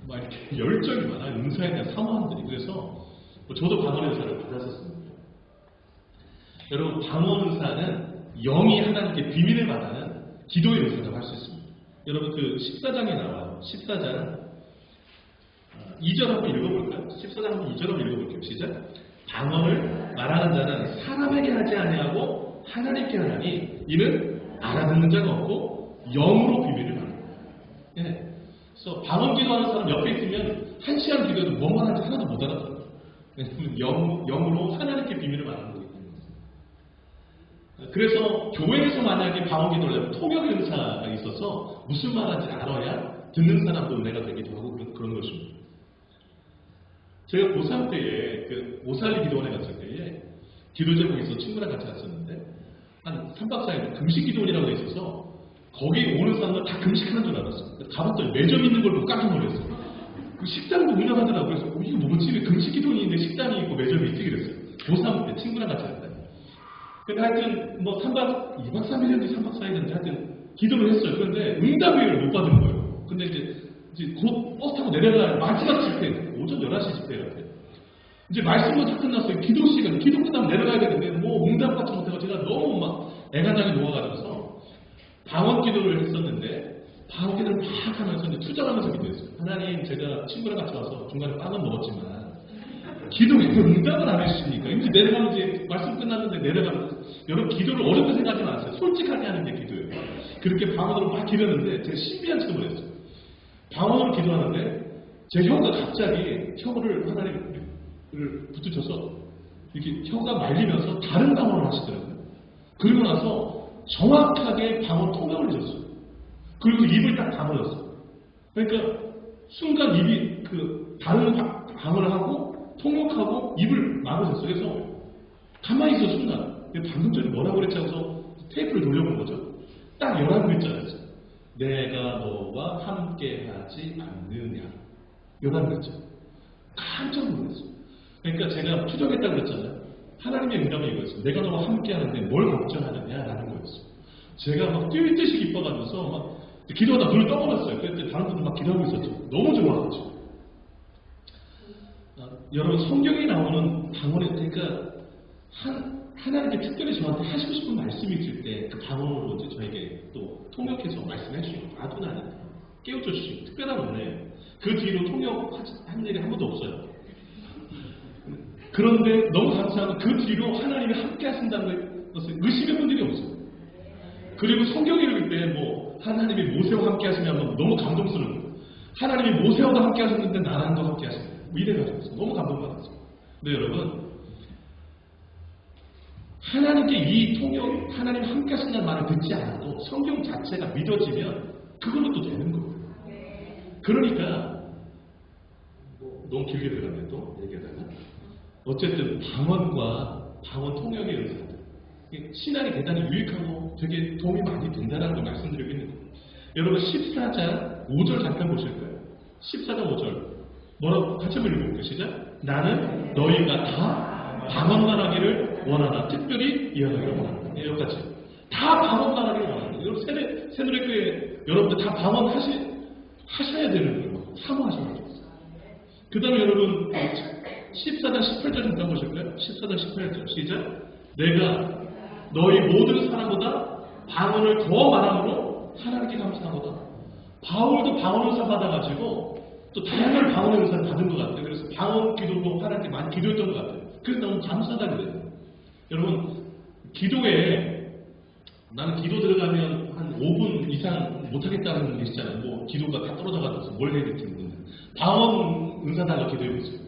막 이렇게 열정이 많아요. 은사에 대한 사모함들이. 그래서 저도 방언의 은사를 받았었습니다. 여러분 방언 은사는 영이 하나님께 비밀을 말하는 기도의 은사라고 할 수 있습니다. 여러분 그 14장에 나와요. 14장 2절 한번 읽어볼까요? 14장 한번 2절 한번 읽어볼게요. 시작. 방언을 말하는 자는 사람에게 하지 아니하고 하나님께 하나니 이는 알아듣는 자가 없고 영으로 비밀을 말합니다. 예. 그래서 방언 기도하는 사람 옆에 있으면 1시간 기도해도 뭐만 하는지 하나도 못 알아들어요. 왜냐하면 영으로 하나님께 비밀을 말하는 거기 때문에. 그래서 교회에서 만약에 방언 기도를 하면 통역 은사가 있어서 무슨 말인지 알아야 듣는 사람도 은혜가 되기도 하고 그런 것입니다. 제가 고3 때에 그 오살리 기도원에 갔을 때에 기도 제목에서 친구랑 같이 갔었는데 한 3박 4일 금식 기도원이라고 돼 있어서 거기 오는 사람들 다 금식하는 줄 알았어요. 가봤더니 매점 있는 걸 보고 깜짝 놀랐어요. 그 식당도 운영하더라고요. 그래서 이거 뭐지? 왜 금식 기도원인데 식당이 있고 매점이 있지? 그랬어요. 고3 때 친구랑 같이 갔다. 근데 하여튼 뭐 2박 3일인지 3박 4일인지 하여튼 기도를 했어요. 그런데 응답을 못 받은 거예요. 근데 이제 곧 버스 타고 내려갈 마지막 집회, 오전 11시 집회 같아요. 이제 말씀도 다 끝났어요. 기도 시간, 기도 끝나면 내려가야 되는데 뭐 응답 받지 못해서 제가 너무 막 애간장이 녹아가지고서 방언 기도를 했었는데 방언 기도를 막 하면서 이제 투정하면서 기도했어요. 하나님 제가 친구랑 같이 와서 중간에 빵은 먹었지만 기도에 응답을 안 해주시니까 이제 내려가면 이제 말씀 끝났는데 내려가면 여러분 기도를 어렵게 생각하지 마세요. 솔직하게 하는 게 기도예요. 그렇게 방언으로 막 기도했는데 제가 신비한 체험을 했어요. 방언으로 기도하는데 제 혀가 갑자기 혀를 하나님을 붙여서 이렇게 혀가 말리면서 다른 방언을 하시더라고요. 그리고 나서 정확하게 방언 통역을 해줬어요. 그리고 입을 딱 다물었어요. 그러니까 순간 입이 그 다른 방언을 하고 통역하고 입을 막으셨어요. 그래서 가만히 있어 순간. 방금 전에 뭐라고 그랬지 하고서 테이프를 돌려본 거죠. 딱 11글자였어요. 내가 너와 함께하지 않느냐. 11글자. 깜짝 놀랐어요. 그러니까 제가 투정했다고 그랬잖아요. 하나님의 응답이 이거였어요. 내가 너와 함께하는데 뭘 걱정하느냐라는 거였어요. 제가 막 뛰을 듯이 기뻐가면서 막 기도하다 눈을 떠버렸어요. 그때 다른 분들 막 기도하고 있었죠. 너무 좋아가지고. 여러분 성경에 나오는 방언에 그러니까 하나님께 특별히 저한테 하시고 싶은 말씀이 있을 때 그 방언으로 이제 저에게 또 통역해서 말씀해 주시고 아도나니까 깨우쳐 주시고 특별한 은혜. 그 뒤로 통역한 일이 한 번도 없어요. 그런데 너무 감사한 건 그 뒤로 하나님이 함께 하신다는 것을 의심해 본 일이 없어요. 그리고 성경 읽을 때 뭐 하나님이 모세와 함께 하시면 너무 감동스러운 거예요. 하나님이 모세와도 함께 하셨는데 나랑도 함께 하시는 거예요. 이래가지고 너무 감동받았어요. 근데 여러분 하나님께 이 통역 하나님 함께 하신다는 말을 듣지 않아도 성경 자체가 믿어지면 그걸로 또 되는 거예요. 그러니까 너무 길게 들어가네 또 얘기하다가 어쨌든 방언과 방언 통역의 은사들 신앙이 대단히 유익하고 되게 도움이 많이 된다는 걸 말씀드리고 있는 거예요. 여러분 14장 5절 잠깐 보실 거예요. 14장 5절 뭐라고 같이 한번 읽어볼게요. 시작. 나는 너희가 다 방언만 하기를 원하나 특별히 이해하기를 원한다. 여기까지 다 방언만 하기를 원한다. 여러분 새누리교회 여러분들 다 방언 하셔야 되는 거예요. 사모하셔야죠. 그 다음에 여러분 14장 18절 잠깐 보실까요? 14장 18절 시작. 내가 너희 모든 사람보다 방언을 더 말함으로 하나님께 감사하거다. 바울도 방언 은사 받아가지고 또 다양한 방언 은사를 받은 것 같아요. 그래서 방언 기도도 하나님께 많이 기도했던 것 같아요. 그래서 너무 감사하다 그래요. 여러분 기도에 나는 기도 들어가면 한 5분 이상 못하겠다는 게 있잖아요. 뭐 기도가 다 떨어져가지고 뭘 해야 될지 모르는데 방언 은사 달라 기도해보세요.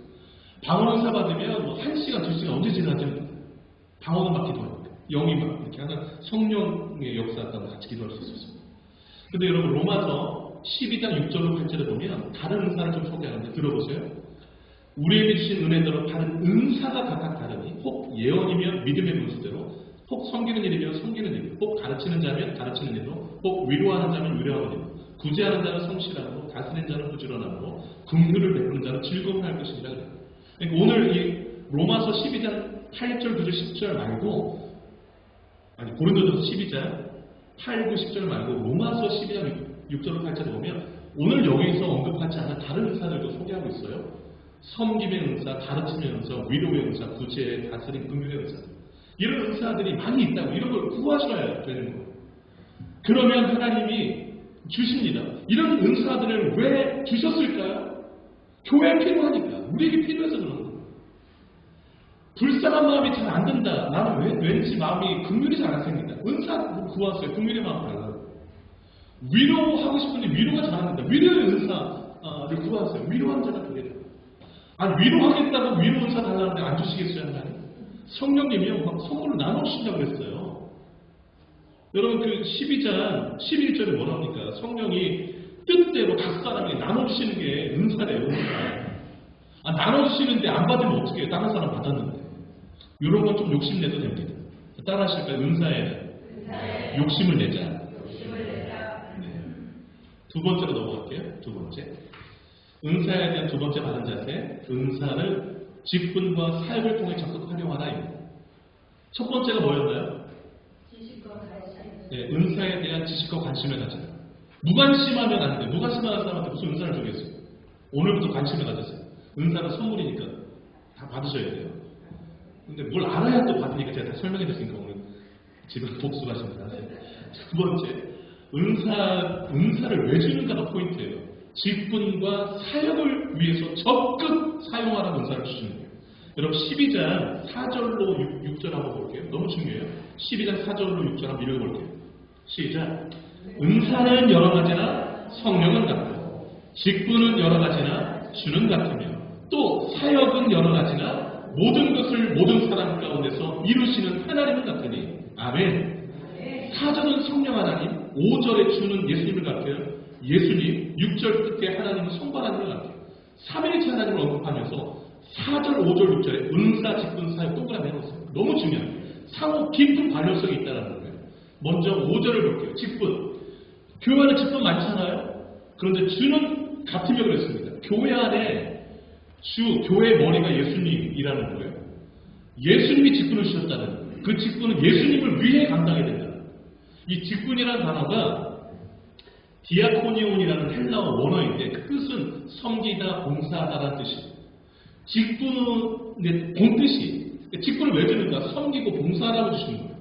방언 은사 받으면 뭐 1시간, 2시간 언제 지나지 방언을 막 기도하니까 영이 막 이렇게 하나 성령의 역사랑 같이 기도할 수 있었어요. 근데 여러분 로마서 12장 6절로 8절을 보면 다른 은사를 좀 소개하는데 들어보세요. 우리에게 주신 은혜대로 다른 은사가 각각 다르니 혹 예언이면 믿음의 분수대로 혹 섬기는 일이면 섬기는 일, 혹 가르치는 자면 가르치는 일로, 혹 위로하는 자면 위로하는 일로, 구제하는 자는 성실함으로, 다스리는 자는 부지런함으로, 긍휼을 베푸는 자는 즐거움할 것이니라. 그러니까 오늘 이 로마서 12장 8절, 9절, 10절 말고 아니 고린도전서 12장 8, 9, 10절 말고 로마서 12장 6절, 8절을 보면 오늘 여기서 언급하지 않은 다른 은사들도 소개하고 있어요. 섬김의 은사, 가르침의 은사, 위로의 은사, 구제, 다스림, 긍휼의 은사. 이런 은사들이 많이 있다고 이런 걸 구하셔야 되는 거예요. 그러면 하나님이 주십니다. 이런 은사들을 왜 주셨을까요? 교회에 필요하니까. 우리에게 필요해서 그런 거예요. 불쌍한 마음이 잘 안 든다. 나는 왠지 마음이 긍휼이 잘 안 생긴다. 은사 구하세요. 긍휼의 마음 달라요. 위로하고 싶은데 위로가 잘 안 된다. 위로의 은사를 구하세요. 위로하는 자가 되게 돼요. 아니 위로하겠다고 위로 은사 달라는데 안 주시겠어요? 하나님? 성령님이요 막 선물을 나눠주신다고 했어요. 여러분 그 12장 11절에 뭐라 합니까? 성령이 뜻대로 각 사람에게 나눠주시는 게 은사래요. 은사. 나눠주시는데 안 받으면 어떻게 해요? 다른 사람 받았는데. 이런 건 좀 욕심내도 됩니다. 따라 하실까요? 은사에 욕심을 내자. 네. 두 번째로 넘어갈게요. 두 번째. 은사에 대한 두 번째 바른 자세. 은사를 직분과 사역을 통해 적극 활용하라입니다. 첫 번째가 뭐였나요? 지식과 관심. 네, 은사에 대한 지식과 관심을 가져요. 무관심하면 안 돼요. 무관심한 사람한테 무슨 은사를 주겠어요? 오늘부터 관심을 가졌어요. 은사는 선물이니까 다 받으셔야 돼요. 근데 뭘 알아야 또 받으니까 제가 다 설명해 드렸으니까 오늘 지금 복수하십니다. 두 번째, 은사를 왜 주는가가 포인트예요. 직분과 사역을 위해서 적극 사용하라는 은사를 주시는 거예요. 여러분 12장 4절로 6절 한번 볼게요. 너무 중요해요. 12장 4절로 6절 한번 읽어볼게요. 시작. 은사는 여러 가지나 성령은 같고 직분은 여러 가지나 주는 같으며 또 사역은 여러 가지나 모든 것을 모든 사람 가운데서 이루시는 하나님은 같으니 아멘. 4절은 성령 하나님, 5절에 주는 예수님을 같아요. 예수님, 6절 끝에 하나님은 성부 하나님을 같아요. 3일째 하나님을 언급하면서 4절, 5절, 6절에 은사, 직분, 사역 동그라미 해놓았어요. 너무 중요해요. 상호 깊은 관련성이 있다는 거예요. 먼저 5절을 볼게요. 직분. 교회 안에 직분 많잖아요. 그런데 주는 같으며 그랬습니다. 교회 안에 교회의 머리가 예수님이라는 거예요. 예수님이 직분을 주셨다는 거예요. 그 직분은 예수님을 위해 감당해야 된다는 거예요. 이 직분이라는 단어가 디아코니온이라는 헬라어 원어인데 그 뜻은 섬기다, 봉사하다라는 뜻이에요. 직분의 본뜻이 직분을 왜 주는가? 섬기고 봉사하라고 주시는 거예요.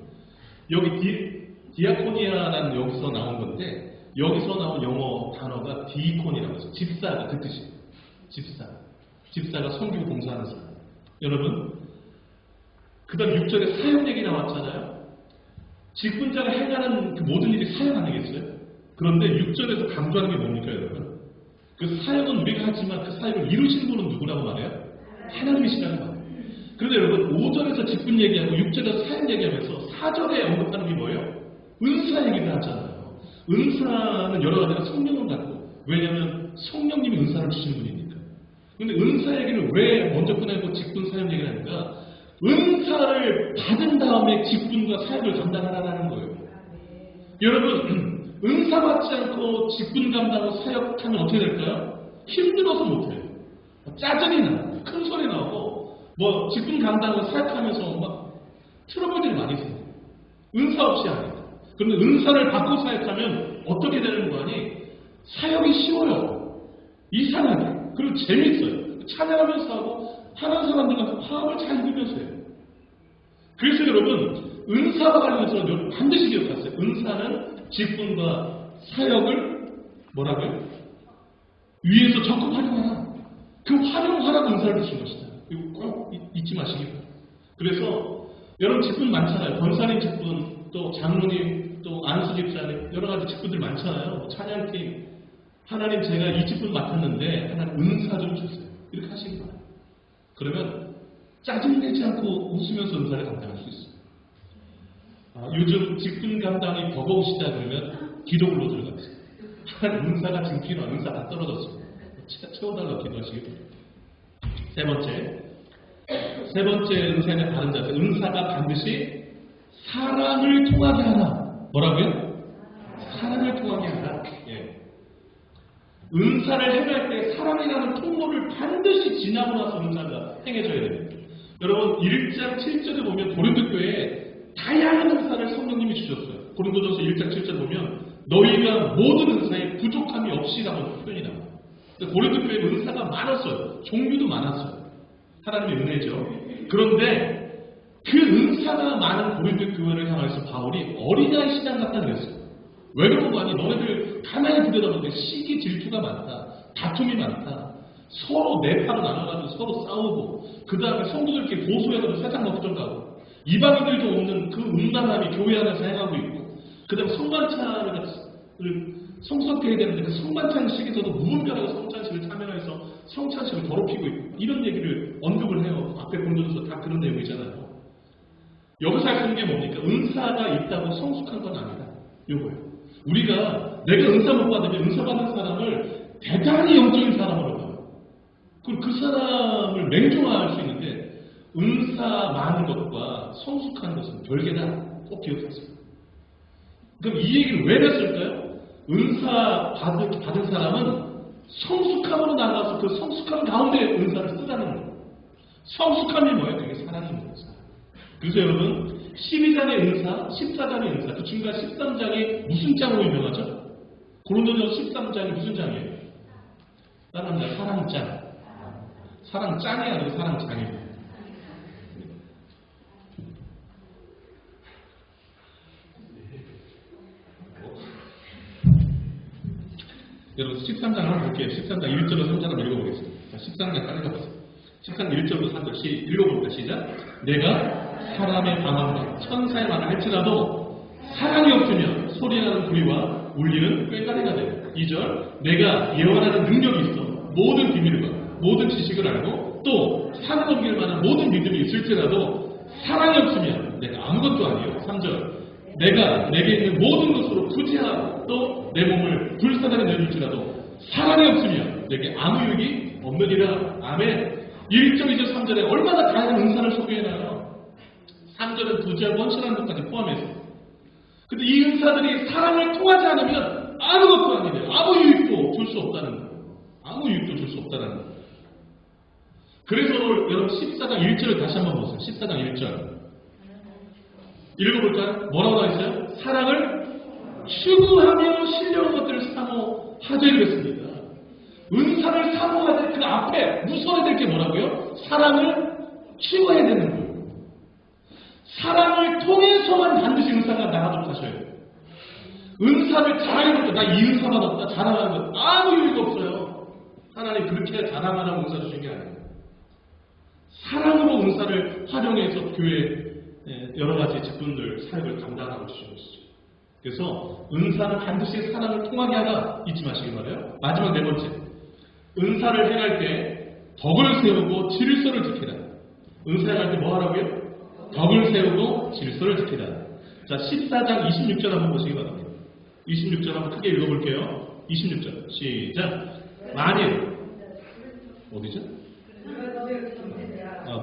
여기 디아코니아라는 여기서 나온 건데 여기서 나온 영어 단어가 디콘이라고 해서 집사가 그 뜻이에요. 집사가 섬기고 봉사하는 사람. 여러분 그 다음 6절에 사역 얘기 나왔잖아요. 직분자가 행하는 그 모든 일이 사역 아니겠어요? 그런데 6절에서 강조하는 게 뭡니까 여러분? 그 사역은 우리가 하지만 그 사역을 이루신 분은 누구라고 말해요? 하나님이시라고 말해요. 그런데 여러분 5절에서 직분 얘기하고 6절에서 사역 얘기하면서 4절에 언급하는 게 뭐예요? 은사 얘기를 하잖아요. 은사는 여러 가지가 성령을 갖고 왜냐하면 성령님이 은사를 주신 분이니까. 근데 은사 얘기를 왜 먼저 꺼내고 직분 사역 얘기를 하니까 은사를 받은 다음에 직분과 사역을 감당하라는 거예요. 여러분, 은사 받지 않고 직분 감당하고 사역하면 어떻게 될까요? 힘들어서 못해요. 짜증이 나고 큰 소리 나고 뭐 직분 감당하고 사역하면서 막 트러블들이 많이 생겨요. 은사 없이 하니까. 그런데 은사를 받고 사역하면 어떻게 되는 거 아니? 사역이 쉬워요. 이상하게. 그리고 재밌어요. 찬양하면서 하고 하는 사람들과 화합을 잘 이루면서 해요. 그래서 여러분 은사와 관련해서 여러분 반드시 기억하세요. 은사는 직분과 사역을 뭐라고요? 위에서 적극 활용하라. 그 활용하라고 은사를 주신 것이다. 이거 꼭 잊지 마시기 바랍니다. 그래서 여러분 직분 많잖아요. 권사님 직분, 또 장로님, 또 안수집사님 여러 가지 직분들 많잖아요. 찬양팀. 하나님 제가 이 직분 맡았는데 하나님 은사 좀 주세요. 이렇게 하시기 바랍니다. 그러면 짜증내지 않고 웃으면서 은사를 감당할 수 있어요. 요즘 직분 감당이 버거우시다 그러면 기도글로 들어가세요. 하나님 은사가 지금 필요한 은사 다 떨어졌어요. 채워달라고 기도하시기 바랍니다. 세 번째 은사의 다른 자세. 은사가 반드시 사랑을 통하게 하라. 뭐라고요? 사랑을 통하게 하라. 예. 은사를 행할 때 사랑이라는 통로를 반드시 지나고 나서 은사가 행해져야 됩니다. 여러분 1장 7절에 보면 고린도 교회에 다양한 은사를 성령님이 주셨어요. 고린도전서 1장 7절 보면 너희가 모든 은사에 부족함이 없이라는 표현이 나와요. 고린도 교회에 은사가 많았어요. 종류도 많았어요. 하나님의 은혜죠. 그런데 그 은사가 많은 고린도 교회를 향해서 바울이 어린아이 시장 같다 그랬어요. 왜 그런 거 아니? 너네들 가만히 들여다보는데 시기 질투가 많다. 다툼이 많다. 서로 내파로 나눠가지고 서로 싸우고 그 다음에 성도들끼리 고소해가지고 세상 먹던 가고 이방인들도 없는 그 음란함이 교회 안에서 행하고 있고 그 다음에 성만찬을 성스럽게 해야 되는데 그 성만찬식에서도 무분별하게 성찬식을 참여해서 성찬식을 더럽히고 있고 이런 얘기를 언급을 해요. 앞에 본문에서 다 그런 내용이잖아요. 여기서 할 수 있는 게 뭡니까? 은사가 있다고 성숙한 건 아니다. 요거예요. 우리가 내가 은사 못 받으면 은사 받는 사람을 대단히 영적인 사람으로 봐요. 그럼 그 사람을 맹종화할 수 있는데 은사 많은 것과 성숙한 것은 별개다. 꼭 기억하세요. 그럼 이 얘기를 왜 했을까요? 은사 받은 사람은 성숙함으로 나가서 그 성숙함 가운데 은사를 쓰라는 거예요. 성숙함이 뭐예요? 그게 사랑입니다. 그래서 여러분 12장의 은사, 14장의 은사, 그 중간 13장이 무슨 장으로 유명하죠? 고린도전서 13장이 무슨 장이에요? 따라합니다. 사랑장. 사랑장이 아니고 사랑장입니다. 여러분 13장 한번 볼게요. 13장 1절로 3절 한번 읽어보겠습니다. 자, 13장 빨리 가보세요. 13장 1절로 3절 읽어볼까요? 시작. 내가 사람의 방언과 천사의 말을 할지라도 사랑이 없으면 소리나는 소리와 울리는 꾀가리가 돼. 2절 내가 예언하는 능력이 있어 모든 비밀과 모든 지식을 알고 또 산 넘길 만한 모든 믿음이 있을지라도 사랑이 없으면 내가 아무것도 아니에요. 3절 내가 내게 있는 모든 것으로 부지하고 또 내 몸을 불사단에 내줄지라도 사랑이 없으면 내게 아무 유익이 없느니라. 아멘. 1절, 2절, 3절에 얼마나 다양한 은사를 소개해놔요. 3절은 부지하고 헌신하는 것까지 포함해서. 근데 이 은사들이 사랑을 통하지 않으면 아무것도 아니래요. 아무 유익도 줄 수 없다는 거예요. 아무 유익도 줄 수 없다는 거예요. 그래서 여러분 14장 1절을 다시 한번 보세요. 14장 1절 읽어볼까요? 뭐라고 나와있어요? 사랑을 추구하며 신령한 것들을 사모하자 이랬습니다. 은사를 사모하되 그 앞에 무서워야 될 게 뭐라고요? 사랑을 추구해야 되는 거예요. 사랑을 통해서만 반드시 은사가 나가도록 하셔야 돼요. 은사를 자랑해볼 때 나 이 은사 받았다 자랑하는 것 아무 이유가 없어요. 하나님 그렇게 자랑하라고 은사 주신 게 아니에요. 사랑으로 은사를 활용해서 교회 여러 가지 직분들 사역을 감당하고 주신 것이죠. 그래서 은사는 반드시 사랑을 통하게 하라 잊지 마시기 바라요. 마지막 4번째 은사를 행할 때 덕을 세우고 질서를 지키라. 은사 행할 때 뭐 하라고요? 덕을 세우고 질서를 지키라. 자 14장 26절 한번 보시기 바랍니다. 26절 한번 크게 읽어볼게요. 26절 시작. 만일 어디죠?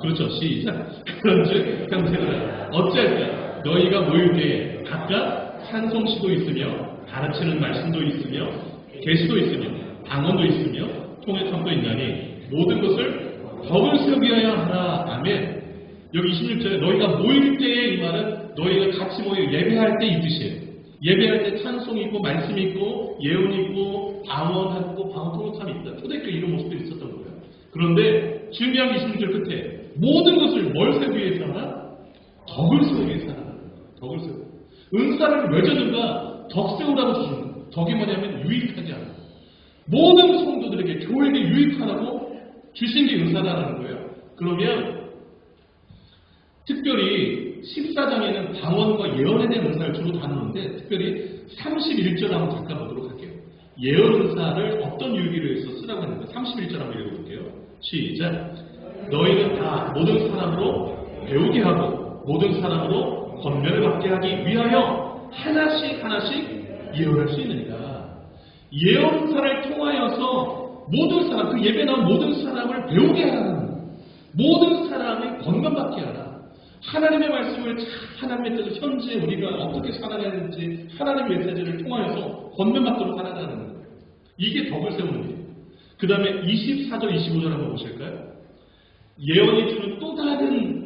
그렇죠. 시작. 그런즉 형제들아 어찌할까 너희가 모일 때에 각각 찬송시도 있으며 가르치는 말씀도 있으며 계시도 있으며 방언도 있으며 통역함도 있나니 모든 것을 덕을 세우기 위하여 하라. 아멘. 여기 26절에 너희가 모일 때에 이 말은 너희가 같이 모여 예배할 때 이 뜻이에요. 예배할 때 찬송이 있고 말씀이 있고 예언이 있고 방언하고 방언 통역함이 있다. 초대교회 이런 모습들이 있었던 거예요. 그런데 중요한 26절 끝에 모든 것을 뭘 세우기 위해서 하나? 덕을 세우기 위해서 하나. 덕을 세우기. 은사를 왜 줬는가? 덕 세우라고 주신 거예요. 덕이 뭐냐면 유익하지 않아. 모든 성도들에게 교회에게 유익하라고 주신 게 은사라는 거예요. 그러면 특별히 14장에는 방언과 예언에 대한 은사를 주로 다루는데 특별히 31절 한번 잠깐 보도록 할게요. 예언 은사를 어떤 유익을 위해서 쓰라고 했는가? 31절 한번 읽어볼게요. 시작. 너희는 다 모든 사람으로 배우게 하고 모든 사람으로 권면을 받게 하기 위하여 하나씩 예언할 수 있느니라. 예언 은사를 통하여서 모든 사람, 그 예배 나온 모든 사람을 배우게 하라는, 모든 사람이 권면받게 하라. 하나님의 말씀을 하나님의 뜻을 현재 우리가 어떻게 살아야 되는지 하나님의 메시지를 통하여서 권면받도록 하라는 거예요. 이게 덕을 세우는 일이에요. 그 다음에 24절, 25절 한번 보실까요? 예언이 주는 또 다른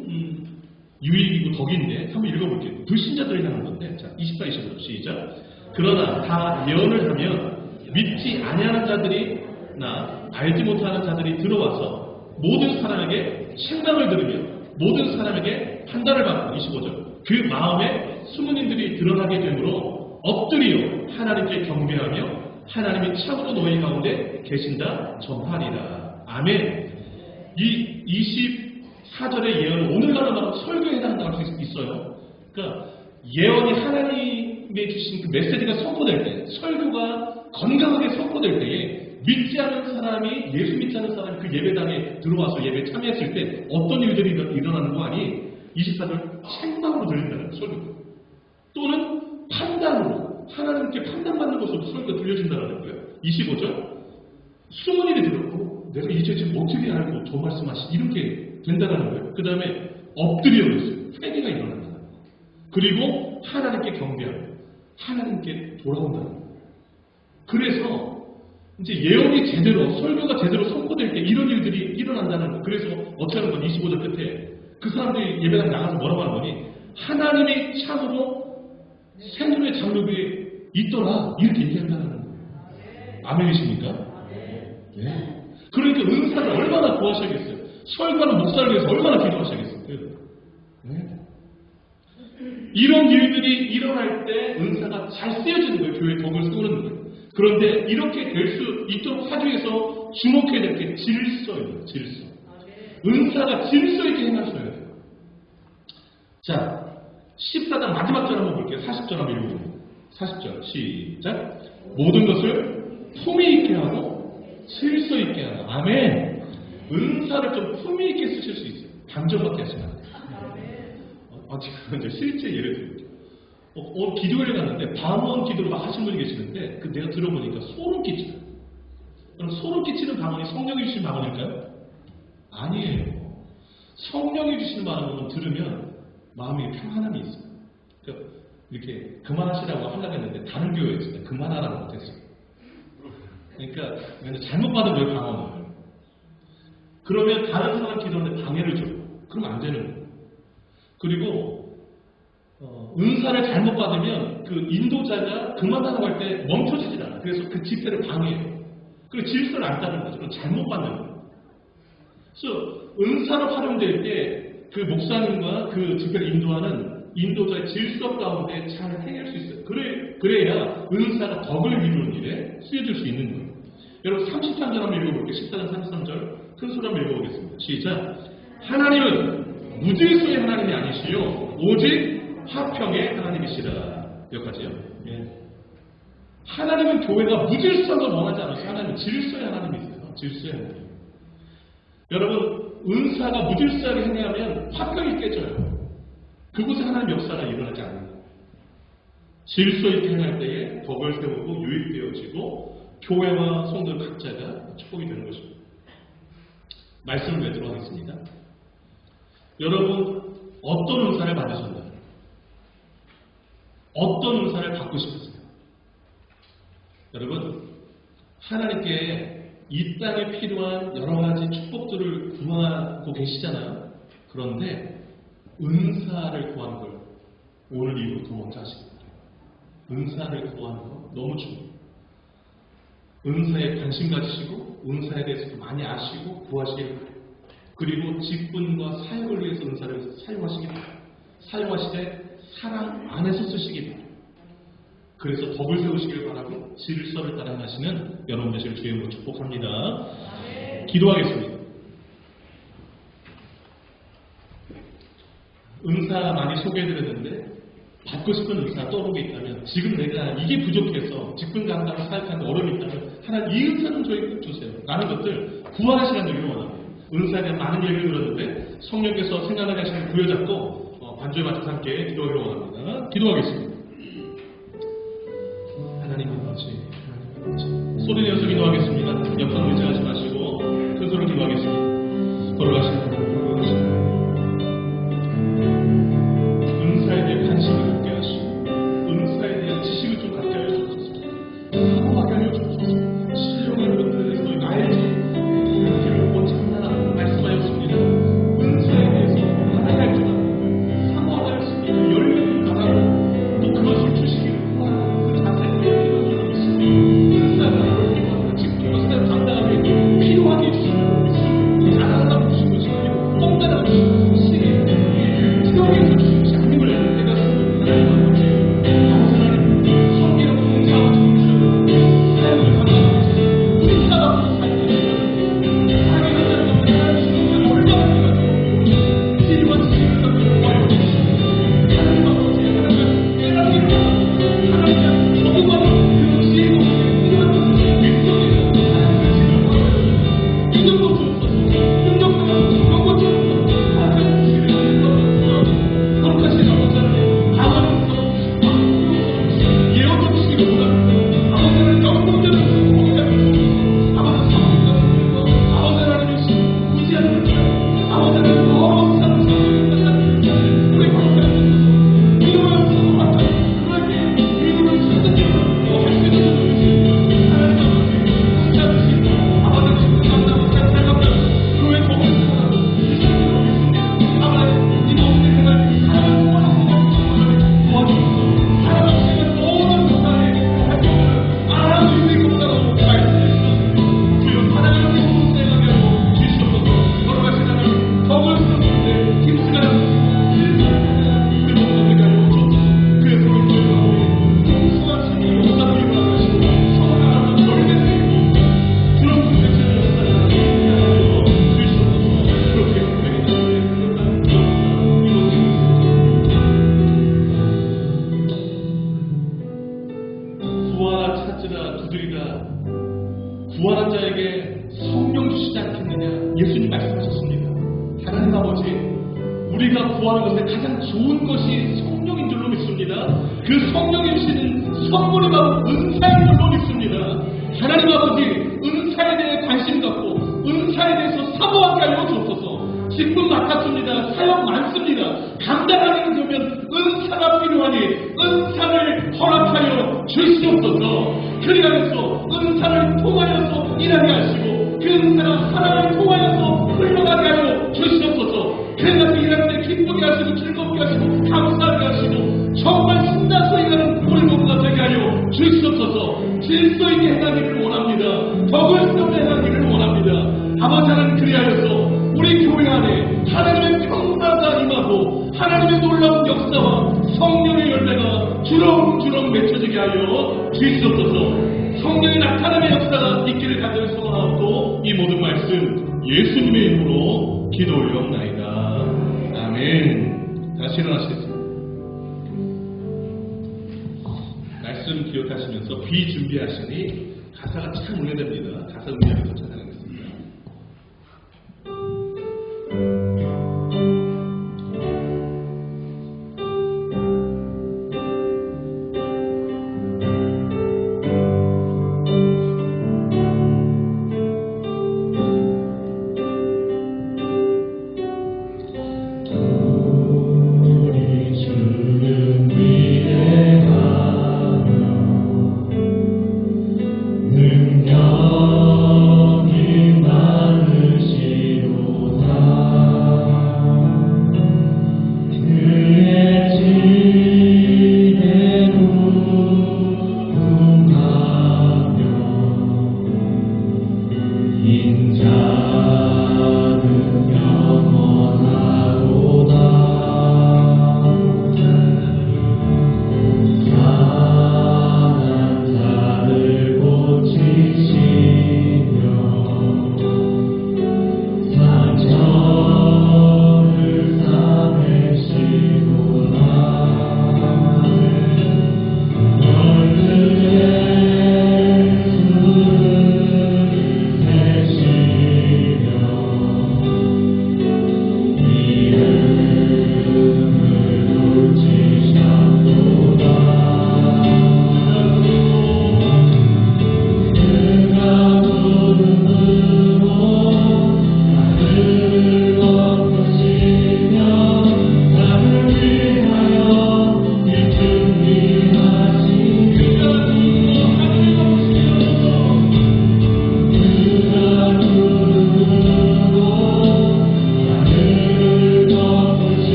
유익이고 덕인데 한번 읽어볼게요. 불신자들이 하는 건데 자 24, 25절 시작. 그러나 다 예언을 하면 믿지 아니하는 자들이나 알지 못하는 자들이 들어와서 모든 사람에게 책망을 들으며 모든 사람에게 판단을 받고 25절 그 마음에 수문인들이 드러나게 되므로 엎드려 하나님께 경배하며 하나님이 참으로 너희 가운데 계신다 전하리라. 아멘. 이 24절의 예언은 오늘날로 말하면 설교에 해당한다고 할 수 있어요. 그러니까 예언이 하나님의 주신 그 메시지가 선포될 때, 설교가 건강하게 선포될 때에 믿지 않은 사람이, 예수 믿지 않은 사람이 그 예배당에 들어와서 예배에 참여했을 때 어떤 일들이 일어나는 거 아니? 24절 책망으로 들린다는 거예요. 설교. 또는 판단으로 하나님께 판단받는 것으로 설교가 들려진다는 거예요. 25절 수문일이 들었고 내가 이제 지금 어떻게 알고 저 말씀하시 이렇게 된다는 거예요. 그 다음에 엎드려 있어요. 회개가 일어난다는 거예요. 그리고 하나님께 경배하고 하나님께 돌아온다는 거예요. 그래서 이제 예언이 제대로 설교가 제대로 선포될 때 이런 일들이 일어난다는 거예요. 그래서 어떻게 하는 건 25절 끝에 그 사람들이 예배당 나가서 뭐라고 하는 거니? 하나님이 참으로 생존의 장벽에 있더라 이렇게 얘기한다는 거예요. 아멘이십니까? 네. 그러니까 은사를 얼마나 구하셔야겠어요. 설교하는 목사를 위해서 얼마나 기도하셔야겠어요. 네. 이런 일들이 일어날 때 은사가 잘 쓰여지는 거예요. 교회의 덕을 세우는 거예요. 그런데 이렇게 될 수 있도록 하기 위해서 주목해야 될 게 질서예요. 질서. 은사가 질서 있게 행하셔야 돼요. 자, 14장 마지막 절 한번 볼게요. 40절 한번 읽어볼게요. 40절 시작. 모든 것을 품위 있게 하고 질서 있게 하라. 아멘. 은사를 좀 품위 있게 쓰실 수 있어요. 단정받게 하시면 안 돼요. 제가 이제 실제 예를 들을게요. 기도회를 갔는데 방언 기도를 막 하신 분이 계시는데 내가 들어보니까 소름 끼쳐요. 그럼 소름 끼치는 방언이 성령이 주신 방언일까요? 아니에요. 성령이 주시는 방언은 들으면 마음에 평안함이 있어요. 그러니까 이렇게 그만하시라고 하려고 했는데 다른 교회에서 그만하라고 못했어요. 그러니까 잘못 받은 거예요, 방언을. 그러면 다른 사람 기도하는데 방해를 줘요. 그럼 안 되는 거예요. 그리고 은사를 잘못 받으면 그 인도자가 그만하라고 할 때 멈춰지질 않아요. 그래서 그 집회를 방해해요. 그리고 질서를 안 따르는 거죠. 잘못 받는 거예요. 그래서 은사로 활용될 때 그 목사님과 그 집회를 인도하는 인도자의 질서 가운데 잘 행할 수 있어요. 그래야 은사가 덕을 이루는 일에 쓰여질 수 있는 거예요. 여러분 33절 한번 읽어볼게요. 14장 33절 큰 소리 한번 읽어보겠습니다. 시작. 하나님은 무질서의 하나님이 아니시요 오직 화평의 하나님이시라. 여기까지요. 예. 하나님은 교회가 무질서한 걸 원하지 않으세요. 하나님은 질서의 하나님이세요. 질서의 하나님. 여러분 은사가 무질서하게 행하면 화평이 깨져요. 그곳에 하나님의 역사가 일어나지 않는 거예요. 질서 있게 행할 때에 덕을 세우고 유익되어지고 교회와 성도 각자가 축복이 되는 것입니다. 말씀을 맺도록 하겠습니다. 여러분, 어떤 은사를 받으셨나요? 어떤 은사를 받고 싶으세요? 여러분, 하나님께 이 땅에 필요한 여러 가지 축복들을 구하고 계시잖아요. 그런데 은사를 구하는 걸 오늘 이후부터 먼저 하시기 바랍니다. 은사를 구하는 거 너무 중요해요. 은사에 관심 가지시고 은사에 대해서도 많이 아시고 구하시길 바랍니다. 그리고 직분과 사역을 위해서 은사를 사용하시기 바랍니다. 사용하실 때 사랑 안에서 쓰시기 바랍니다. 그래서 덕을 세우시길 바라고 질서를 따라 하시는 여러분 되시길 주의 이름으로 축복합니다. 기도하겠습니다. 은사 많이 소개해드렸는데 받고 싶은 은사가 떠오르게 있다면 지금 내가 이게 부족해서 직분 감당을 사역하는 어려움이 있다면 하나님 이 은사는 저에게 주세요 라는 것들 구하는 시간 되기를 원합니다. 은사에 대한 많은 얘기를 들었는데 성령께서 생각나게 하시는 부여잡고 반주에 맞춰서 함께 기도하기를 원합니다. 기도하겠습니다. 하나님 아버지 소리 내어서 기도하겠습니다. 옆으로 의지하지 마시고 큰 소리로 기도하겠습니다. 걸어가시는 하나님 은사에 대해 관심을 갖게 하시고 은사에 대한 지식을 좀 갖게 하여 주옵소서. 사모하게 하여 주옵소서. 신령한 것들에 대해서 너희가 알지 기록고 참나 말씀하였습니다. 은사에 대해서 알아갈 줄 알고 사모하게 하였습니다. 열매를 바라고 또 그것을 주시기를 구하는 그 자세를 기도하는 줄 믿습니다. 은사가 직분과 사역을 감당하게 필요하게 해주시는 자랑하고 주신 것이 아니고 뽕다라고 주신 것이 기도하게 주신 것이 아님을 내가 하나님 아버지 하나님 성기라고 봉사하고 주시는 사역을 감당하고 우리 나라로 살게 해주시는 하나님 하나님 얼마나 내가 지리와 지식을 갖고 구하여 주시는 하나님 아버지 하나님 깨닫기를 원합니다. 하나님 조금만 그 지혜가 필요한 일정에 하나님 주시는 이정도 주옵소서. 능력하여 영원 주옵소서. 하나님 주시는 거룩하신 아버지 하나님 강한 성 예언 주시기를 원합니다. 아버지는 영웅대로 주시고 아버지 성공과 아버지 하나님이신 무지한 분 아버지 하나님 여러 세상을 살고 우리 관계하셔서 이루어서 그렇게 이루는 순간적으로 할수 있는 분이신 하나님 아버지 무지하신 아버지 친구 감당하고 살아갑니다. 교회 복을 사랑하고 주시기를 원했습니다. 아버지 이 모든 생활 사랑을 통하는 도와주시고 사랑하시는 모든 세상의 활동을 알아볼 수 있도록 말씀해주시옵소서. 주여 사랑을 계속 수행하게 하고 주시옵소서. 걸어가신 하나님 덕을 세우는데 힘쓰가 우리 모두 되게 하여 주옵소서. 그래서 우리 교회가 풍성한 신이 역사를 일어나시고 성장하는 열매들이고 그런 분들을 역사를 하여 주시옵소서. 그렇게 되게 구하라 찾으라 두드리라 구하는 자에게 성령 주시지 않겠느냐 예수님 말씀하셨습니다. 하나님 아버지 우리가 구하는 것에 가장 좋은 것이 성령인 줄로 믿습니다. 그 성령이 주시는 선물이 바로 은사인 줄로 믿습니다. 하나님 아버지 은사에 대해 관심 갖고 은사에 대해서 사모하게 하여 주옵소서. 직분 맡았습니다. 사역 많습니다. 감당하게 되면 은사가 필요하니 은사를 허락하여 주시옵소서. 그리하여서 은사를 통하여서 일하게 하시고 그 은사가 사랑을 통하여서 흘러가게 하여 주시옵소서. 그래서 일할 때 기쁘게 하시고 즐겁게 하시고 감사하게 하시고 정말 신나서 일하는 우리 모두가 되게 하여 주시옵소서. 질서 있게 행하기를 원합니다. 덕을 세우게 행하기를 원합니다. 아버지 하나님 그리하여서 우리 교회 안에 하나님의 평화가 임하고 하나님의 놀라운 역사와 성령의 열매가 주렁주렁 맺혀지게 하여 주시옵소서. 성령의 나타남의 역사가 있기를 간절히 소원하고 이 모든 말씀 예수님의 이름으로 기도 올려옵나이다. 아멘. 다시 일어나시겠습니다. 말씀 기억하시면서 비 준비하시니 가사가 참 은혜됩니다. 가사 음미하면서 찬양하겠습니다.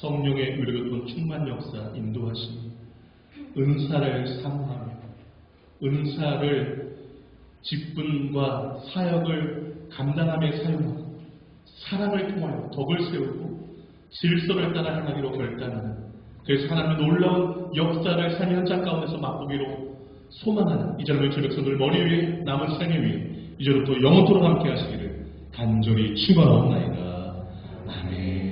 성령의 의료교통 충만 역사 인도하시니 은사를 사모하며 은사를 직분과 사역을 감당함에 사용하고 사랑을 통하여 덕을 세우고 질서를 따라 행하기로 결단하는 그래서 하나님의 놀라운 역사를 삶의 현장 가운데서 맛보기로 소망하는 이 젊은 주의 백성들 머리 위에 남은 생애 위에 이제부터 영원토록 함께 하시기를 간절히 축원하옵나이다. 아멘.